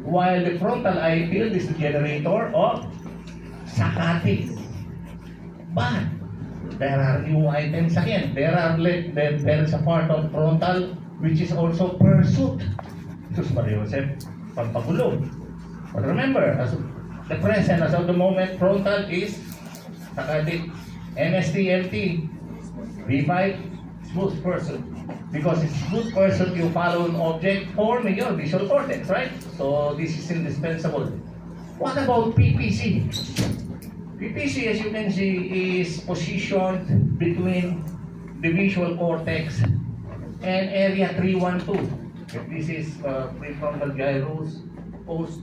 While the frontal eye field is the generator of saccade. But there are new items again. There is a part of frontal which is also pursuit. Jesus Maria Joseph, pampagulo. But remember, as the present, as of the moment, frontal is saccade, MST, MT, B5, smooth pursuit. Because it's smooth pursuit, you follow an object forming your visual cortex, right? So this is indispensable. What about PPC? PPC, as you can see, is positioned between the visual cortex and area 312. This is prefrontal gyrus, post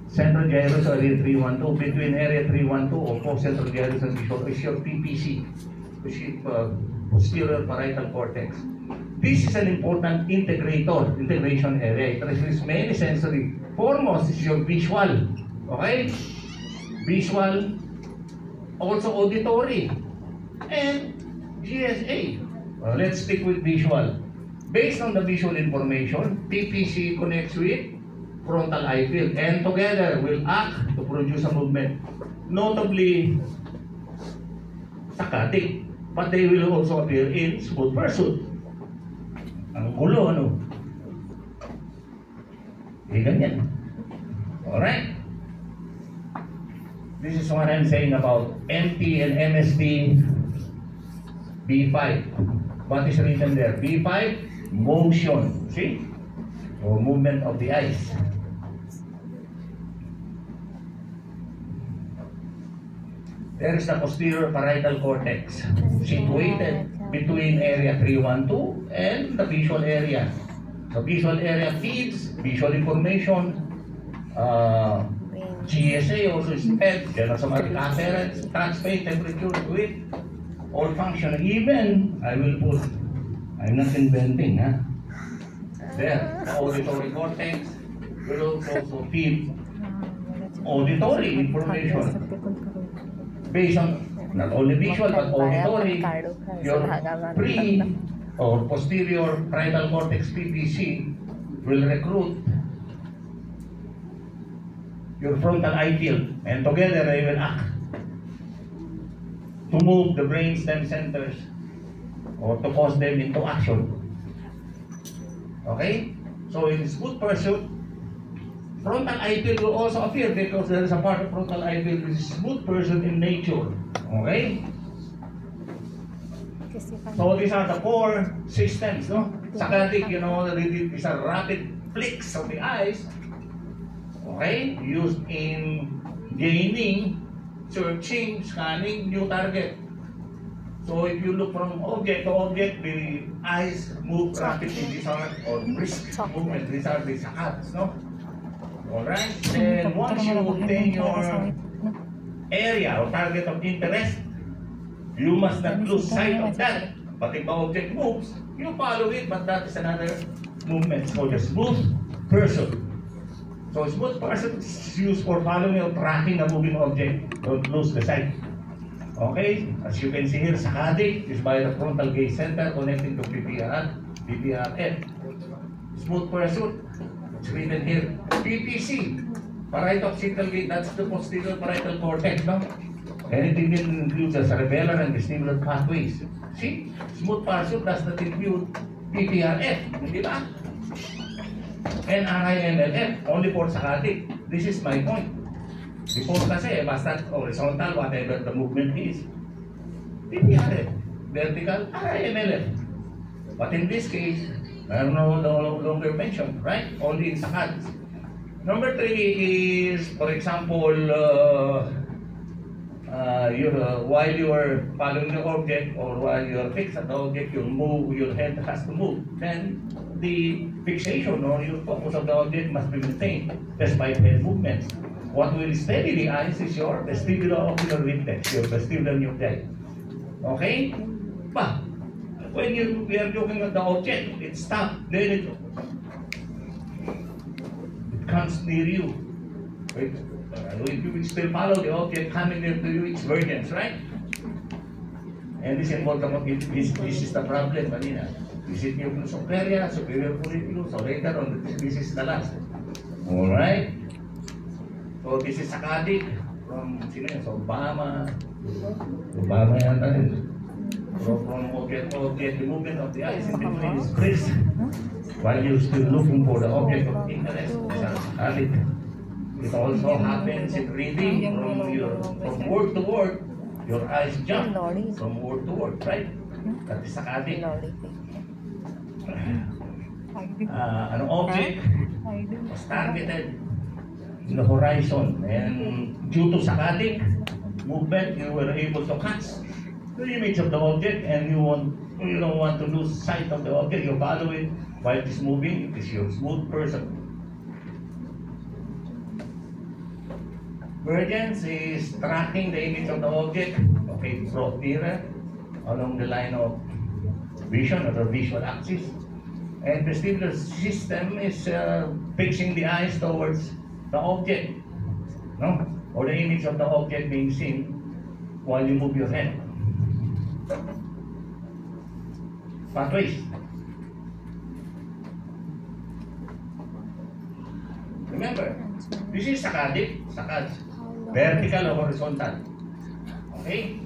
central gyrus, area 312. Between area 312 or post central gyrus and visual is your PPC, which is posterior parietal cortex. This is an important integration area. It receives many sensory. Foremost is your visual, okay? Visual, also auditory, and GSA. Let's stick with visual. Based on the visual information, PPC connects with frontal eye field and together will act to produce a movement, notably saccadic. But they will also appear in smooth pursuit. Ang gulo, ano? Ganyan. Alright? This is what I'm saying about MT and MST B5. What is written there? B5, motion. See? Or movement of the eyes. There is the posterior parietal cortex, situated between area 312 and the visual area. The visual area feeds visual information, GSA also is fed, general somatic appearance, touch, pain, temperature, weight, all function. Even, I will put, I'm not inventing, huh? There, the auditory cortex will also feed auditory information based on not only visual but auditory. Your pre or posterior parietal cortex PPC will recruit your frontal eye field, and together they will act to move the brain stem centers or to cause them into action. Okay? So in smooth pursuit, frontal eye field will also appear because there is a part of frontal eye field which is smooth pursuit in nature. Okay? So these are the core systems, no? Saccadic, you know, these are rapid flicks of the eyes, okay? Used in gaining, searching, scanning new target. So if you look from object to object, the eyes move rapidly. These are or brisk movement. These are the saccades, no? Alright? Then once you obtain your area or target of interest, you must not lose sight of that. But if the object moves, you follow it, but that is another movement. So the smooth pursuit. So smooth pursuit is used for following or tracking a moving object. Don't lose the sight. Okay? As you can see here, saccadic is by the frontal gaze center connecting to PPRF. Smooth pursuit, it's written here. PPC, parieto-occipital gate, that's the posterior parietal cortex, no? Anything that includes the cerebellar and vestibular pathways. See? Smooth pursuit does not include PPRF, hindi ba? And RIMLF, only for saccadic. This is my point. Before kasi, basta horizontal, whatever the movement is. PPRF, vertical, RIMLF. But in this case, I don't know, no longer mentioned, right? Only in saccades. Number 3 is, for example, while you are following the object or while you are fixed at the object, you move, your head has to move. Then the fixation or your focus of the object must be maintained despite head movements. What will steady the eyes is your vestibulo-ocular reflex, your vestibular nuclei. Okay? But when we are looking at the object, it stops. Then it comes near you. Right? If you will still follow the object coming near to you, it's vergence, right? And this is the problem kanina. Is it nucleus superior, superior folliculus, so later on, this is the last. Alright? So this is saccadic from Obama yata rin. So from object to object, the movement of the eyes in between is brisk. While you're still looking for the object of interest, these are saccadic. It also happens in reading from word to word. Your eyes jump from word to word, right? That is saccadic. An object was targeted in the horizon, and due to saccadic movement, you were able to catch the image of the object, and you don't want to lose sight of the object. You follow it while it is moving. It is your smooth pursuit. Vergence is tracking the image of the object, okay, brought nearer along the line of vision or the visual axis. And vestibular system is fixing the eyes towards the object, no? Or the image of the object being seen while you move your head. Pathways. Remember, this is saccadic, saccades. Vertical or horizontal. Okay?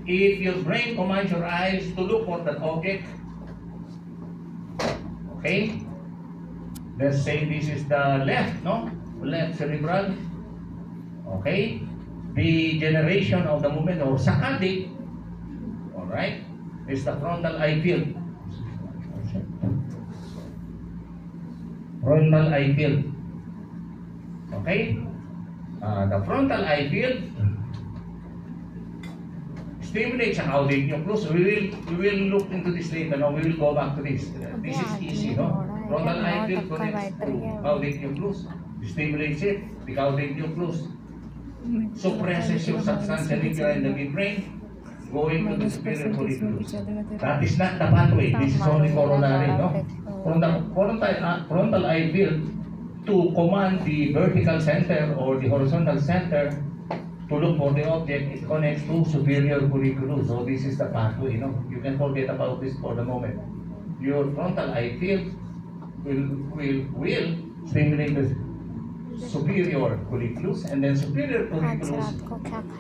If your brain commands your eyes to look for that object, okay? Let's say this is the left, no? Left cerebral. Okay? the generation of the movement or saccadic, all right, is the frontal eye field. Frontal eye field. Okay? The frontal eye field stimulates ang caudate nucleus. We will look into this later. No, we will go back to this. This is easy, no? Frontal eye field connects to caudate nucleus, stimulates it. The caudate nucleus suppresses your substantia nigra in the midbrain, going to the superior colliculus. That is not the pathway. This is only coronary, no? From the frontal eye field to command the vertical center or the horizontal center to look for the object, it connects to superior colliculus. So this is the pathway, no? You can forget about this for the moment. Your frontal eye field will stimulate the superior colliculus, and then superior colliculus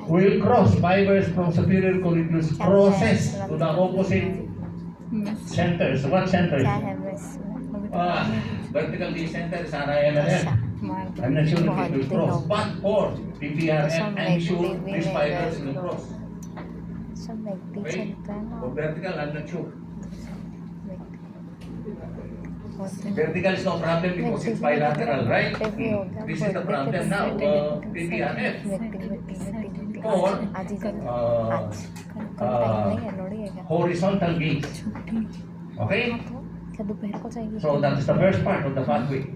will cross fibers from superior colliculus, crosses to the opposite centers. What centers? Vertical D centers are IMLF. I'm not sure if it will cross, but for PPRF, I'm sure these fibers will cross. Okay? For vertical, I'm not sure. Vertical is no problem because it's bilateral, right? This is the problem now. PPRF or horizontal gaze. Okay? So that is the first part of the pathway.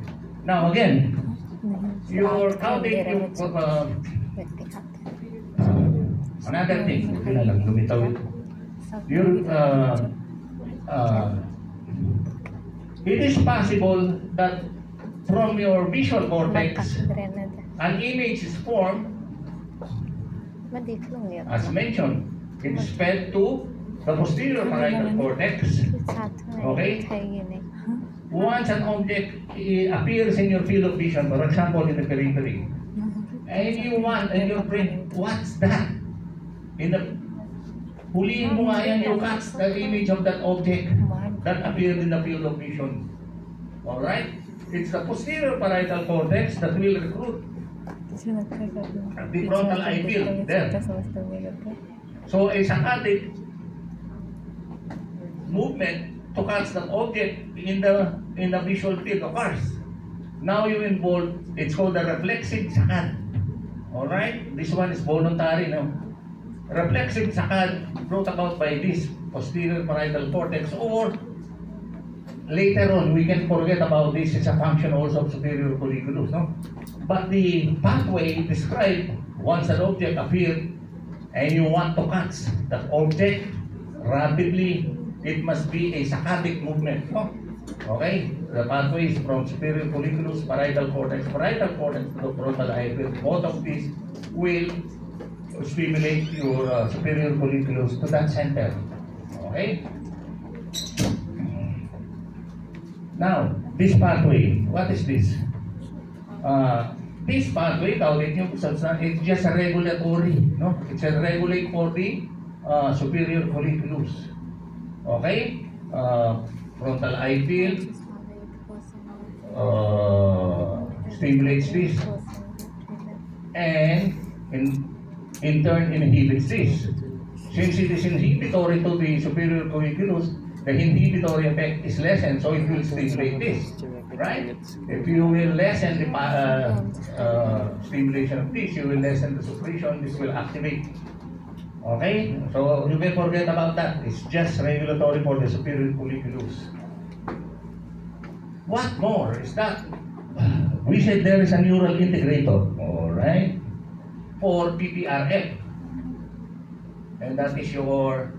Now again, your caudate, another thing, it is possible that from your visual cortex, an image is formed, as mentioned, it is fed to the posterior parietal cortex. Okay? Once an object appears in your field of vision, for example, in the periphery, and you want, and your brain, what's that? Huliin mo nga yan, you catch the image of that object that appeared in the field of vision. Alright? It's the posterior parietal cortex that will recruit the frontal eye field there. So a saccadic movement to catch the object in the visual field occurs. Now you involve, it's called the reflexive saccade. Alright? This one is voluntary now. Reflexive saccade brought about by this posterior parietal cortex, or later on we can forget about this. It's a function also of superior colliculus, no? But the pathway described, once an object appeared and you want to catch that object rapidly, it must be a saccadic movement, no? Okay? The pathway is from superior colliculus, parietal cortex to the frontal eye field. Both of these will stimulate your superior colliculus to that center. Okay? Now, this pathway, what is this? This pathway, it's just a regulatory, no? It's a regulate for the superior colliculus. Okay? Frontal eye field stimulates this, and in turn inhibits this. Since it is inhibitory to the superior colliculus, the inhibitory effect is lessened, so it will stimulate this, right? If you will lessen the stimulation of this, you will lessen the suppression, this will activate. Okay? So you can forget about that. It's just regulatory for the superior colliculus. What more is that? We said there is a neural integrator, alright, for PPRF. And that is your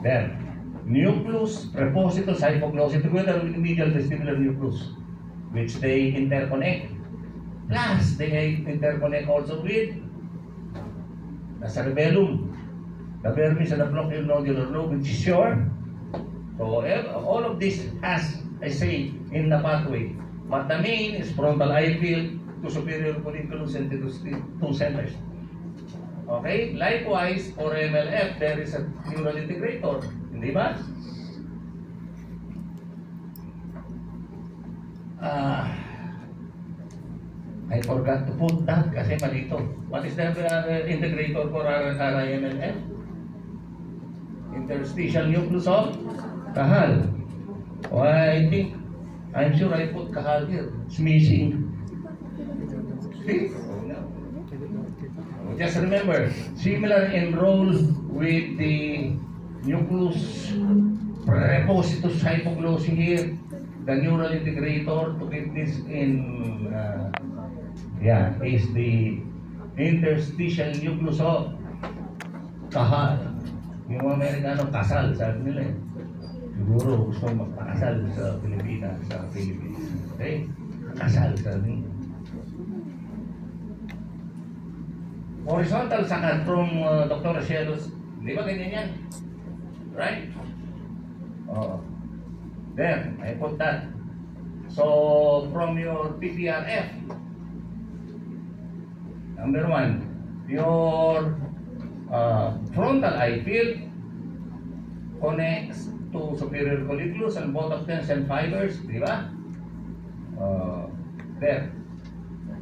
there. Nucleus, prepositus, hypoglossal, together with the medial vestibular nucleus, which they interconnect. Plus, they interconnect also with the cerebellum, the vermis and the bronchial nodular lobe, which is your. So all of this has a say in the pathway. But the main is frontal eye field to superior colliculus and to two centers. Okay? Likewise, for MLF, there is a neural integrator. Hindi ba? I forgot to put that kasi malito. What is the integrator for RIMLF? Interstitial nucleus of Kahal. Oh, I'm sure I put Kahal here. It's missing. See? Just remember, similar in role with the nucleus prepositus hypoglossy here, the neural integrator to get this in, is the interstitial nucleus of Kahal. Yung mga Amerikano, kasal, sabi nila eh. Siguro gusto magpakasal sa Pilipinas, Okay? Kasal, sabi nila. Horizontal sakad from Dr. Rocielos. Di ba ganyan yan? Right? Oh. There, I put that. So, from your PPRF, number 1, your frontal eye field connects to superior colliculus and both of them send fibers, di ba? There.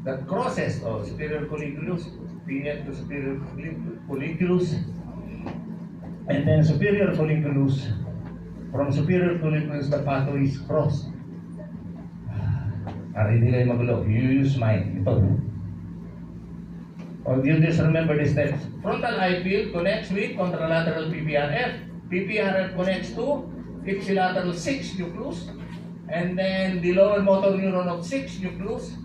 That crosses superior colliculus, PF to superior colliculus, and then superior colliculus. From superior colliculus, the pathways cross. Hindi kayo magulo. You use mine. Ito. Or you just remember the steps. Frontal eye field connects with contralateral PPRF. PPRF connects to ipsilateral 6 nucleus. And then the lower motor neuron of 6 nucleus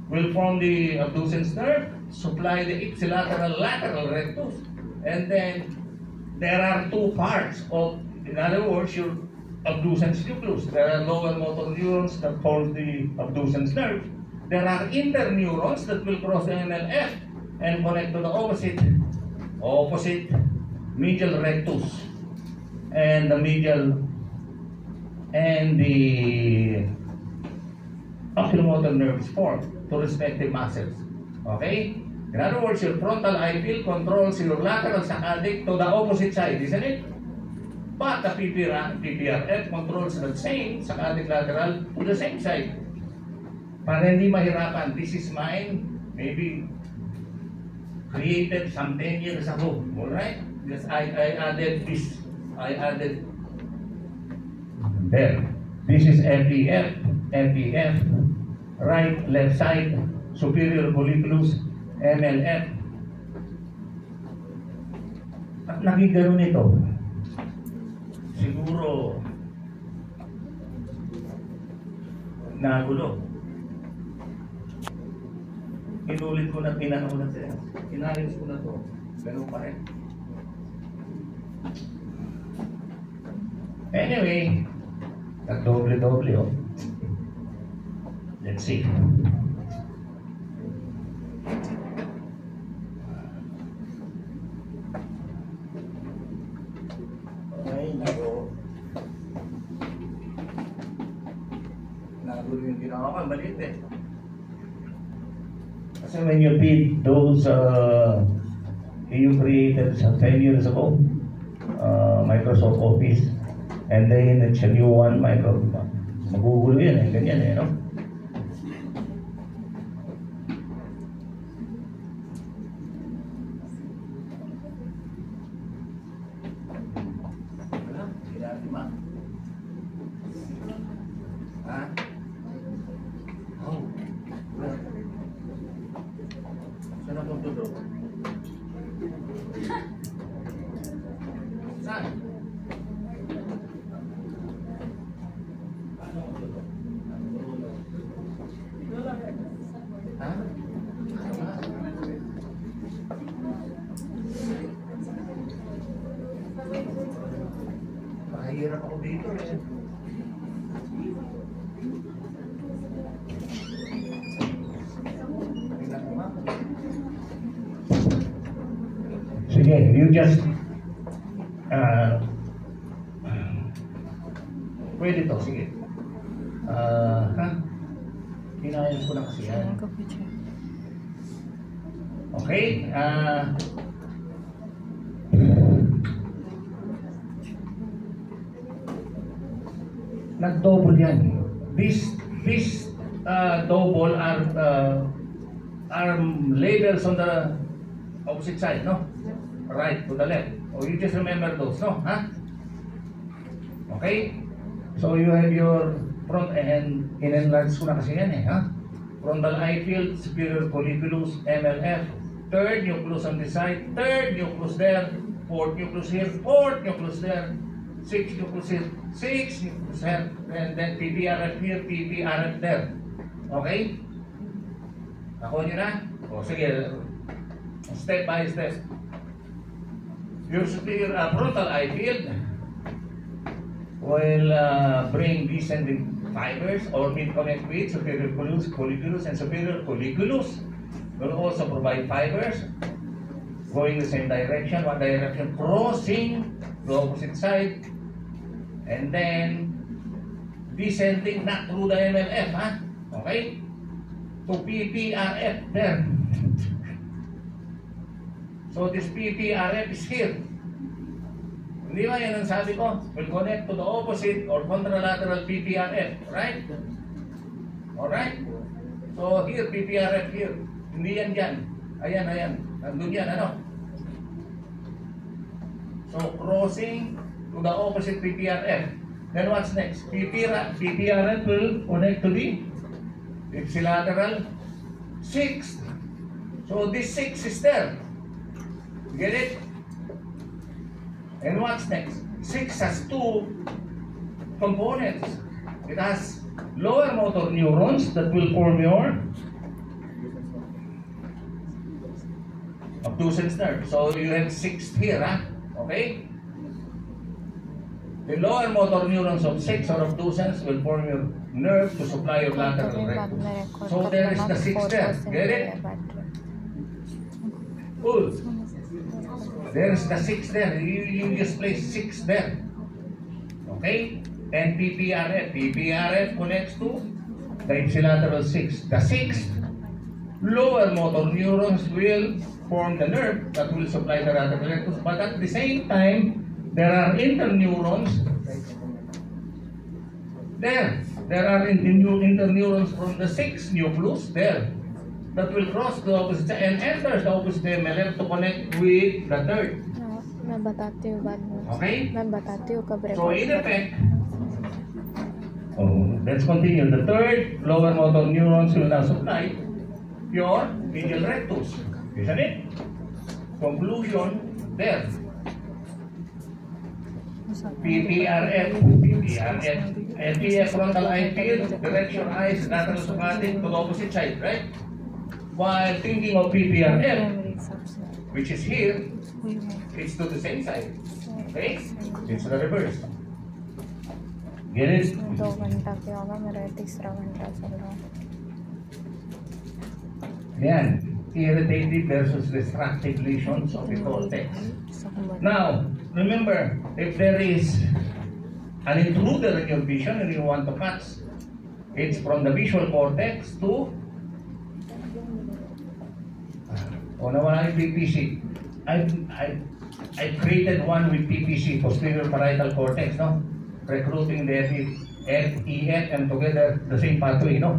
will form the abducens nerve, supply the ipsilateral lateral rectus. And then there are 2 parts of, in other words, your abducens nucleus. There are lower motor neurons that form the abducens nerve. There are interneurons that will cross the MLF and connect to the opposite medial rectus and the medial and the oculomotor nerves form to respective muscles. Okay? In other words, your frontal eye field controls your lateral saccadic to the opposite side, isn't it? But the PPRF controls the same saccadic lateral to the same side. Para hindi mahirapan, this is mine, maybe created some 10 years ago. Alright? Yes, I added this. I added there. This is FEF, right, left side, superior colliculus, MLF. At naging ganun ito, siguro nagulo. Inulit ko na, pinanong na siya. Inayos ko na to. Ganun pa rin. Anyway, nag-doble-doble oh. Let's see. Ay, nako. Nagulo yung ginawa ko. Maliit eh. Kasi when you feed those you created 10 years ago, Microsoft Office, and then it's a new one, magugulo yan eh, ganyan eh, no? Mahirap ako dito eh. Sige, you just pwede to, sige. Hinayos ko na kasi yan. Okay, nag-double yan. This double are are labels on the opposite side, no? Right to the left. Oh, you just remember those, no? Huh? Okay? So you have your front and in-enlarge ko na kasi yan eh, ha? Frontal eye field, superior colliculus, MLF. Third nucleus on this side, third nucleus there, fourth nucleus here, fourth nucleus there, sixth nucleus here, sixth nucleus here, and then PPRF here, PPRF there. Okay? Ako nyo na? O sige, step by step. Your superior frontal eye field will bring descending fibers or mid-connect with superior colliculus and superior colliculus will also provide fibers going the same direction, one direction, crossing the opposite side, and then descending not through the MLF, huh? Okay? To PPRF there. So this PPRF is here. Hindi ba yan ang sabi ko? Will connect to the opposite or contralateral PPRF, right? Alright? So here, PPRF here. Hindi yan dyan. Ayan, ayan. Nandun yan, ano? So crossing to the opposite PPRF. Then what's next? PPRF will connect to the ipsilateral 6th. So this 6 is there. Get it? And what's next? 6 has two components. It has lower motor neurons that will form your obtusens nerve. So you have 6 here, huh? Okay? The lower motor neurons of 6 or obtusens will form your nerve to supply your lateral rectus. So there is the 6 there. Get it? Good. There is the 6 there. You just place 6 there. Okay? And PPRF. PPRF connects to the ipsilateral 6. The 6th lower motor neurons will form the nerve that will supply the lateral rectus. But at the same time, there are interneurons there. There are interneurons from the 6th nucleus there that will cross the opposite and enters the opposite MLF to connect with the third. Okay? So in effect, let's continue. The third lower motor neurons will now supply your medial rectus. Isn't it? Conclusion there. PPRF, LPF frontal eye field, direction eyes, lateral somatic to the opposite side, right? While thinking of PPRF, which is here, it's to the same side. Okay? It's the reverse. Get it? 2 घंटा क्या होगा मेरा 3रा घंटा चल रहा है. Yan. Irritative versus destructive lesions of the cortex. Now, remember, if there is an intruder in your vision and you want to catch, it's from the visual cortex to nawala yung PPC. I created one with PPC, posterior parietal cortex, no? Recruiting the FEF and together the same pathway, no?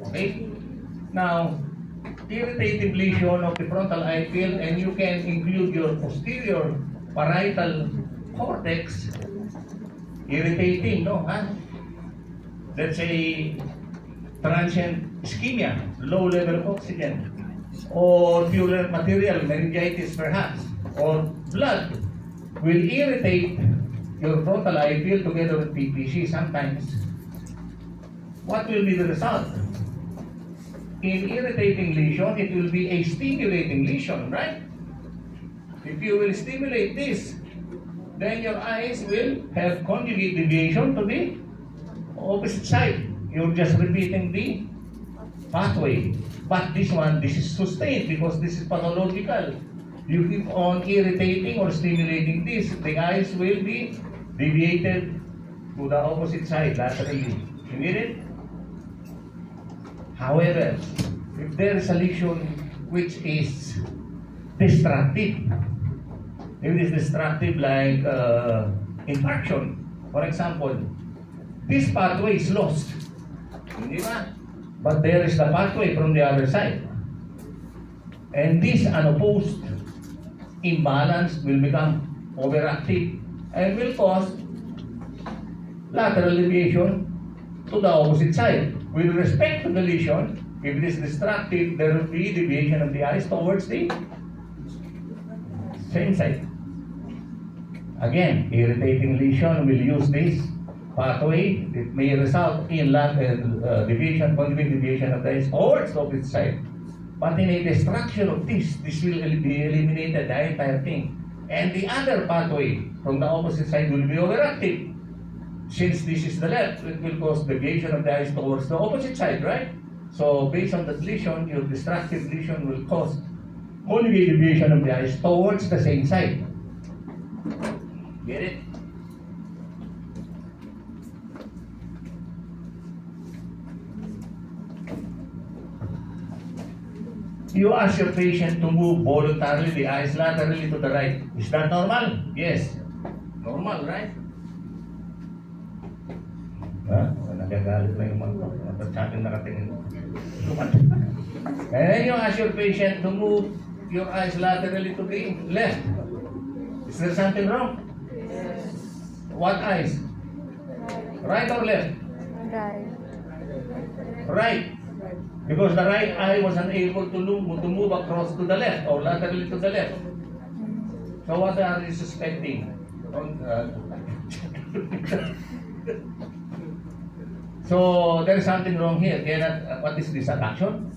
Okay? Now, irritative lesion of the frontal eye field, and you can include your posterior parietal cortex irritating, no? Huh? Let's say transient ischemia, low level of oxygen, or purulent material, meningitis perhaps, or blood will irritate your frontal eye field together with PPC sometimes. What will be the result? In irritating lesion, it will be a stimulating lesion, right? If you will stimulate this, then your eyes will have conjugate deviation to the opposite side. You're just repeating the pathway. But this one, this is sustained because this is pathological. You keep on irritating or stimulating this, the eyes will be deviated to the opposite side laterally. You get it? However, if there is a lesion which is destructive, if it is destructive like infarction, for example, this pathway is lost, hindi ba? But there is the pathway from the other side. And this unopposed imbalance will become overactive and will cause lateral deviation to the opposite side. With respect to the lesion, if it is destructive, there will be deviation of the eyes towards the same side. Again, irritating lesion will use this pathway. It may result in deviation, conjugate deviation of the eyes towards the opposite side. But in a destruction of this will be eliminated, the entire thing. And the other pathway from the opposite side will be overactive. Since this is the left, it will cause deviation of the eyes towards the opposite side, right? So based on that lesion, your destructive lesion will cause conjugate deviation of the eyes towards the same side. Get it? You ask your patient to move voluntarily the eyes laterally to the right. Is that normal? Yes. Normal, right? Nagagalit na yung mga sa akin nakatingin. And then you ask your patient to move your eyes laterally to the left. Is there something wrong? Yes. What eyes? Right or left? Right. Right. Because the right eye was unable to move across to the left or laterally to the left. So what are you suspecting? So there is something wrong here. What is this, adduction?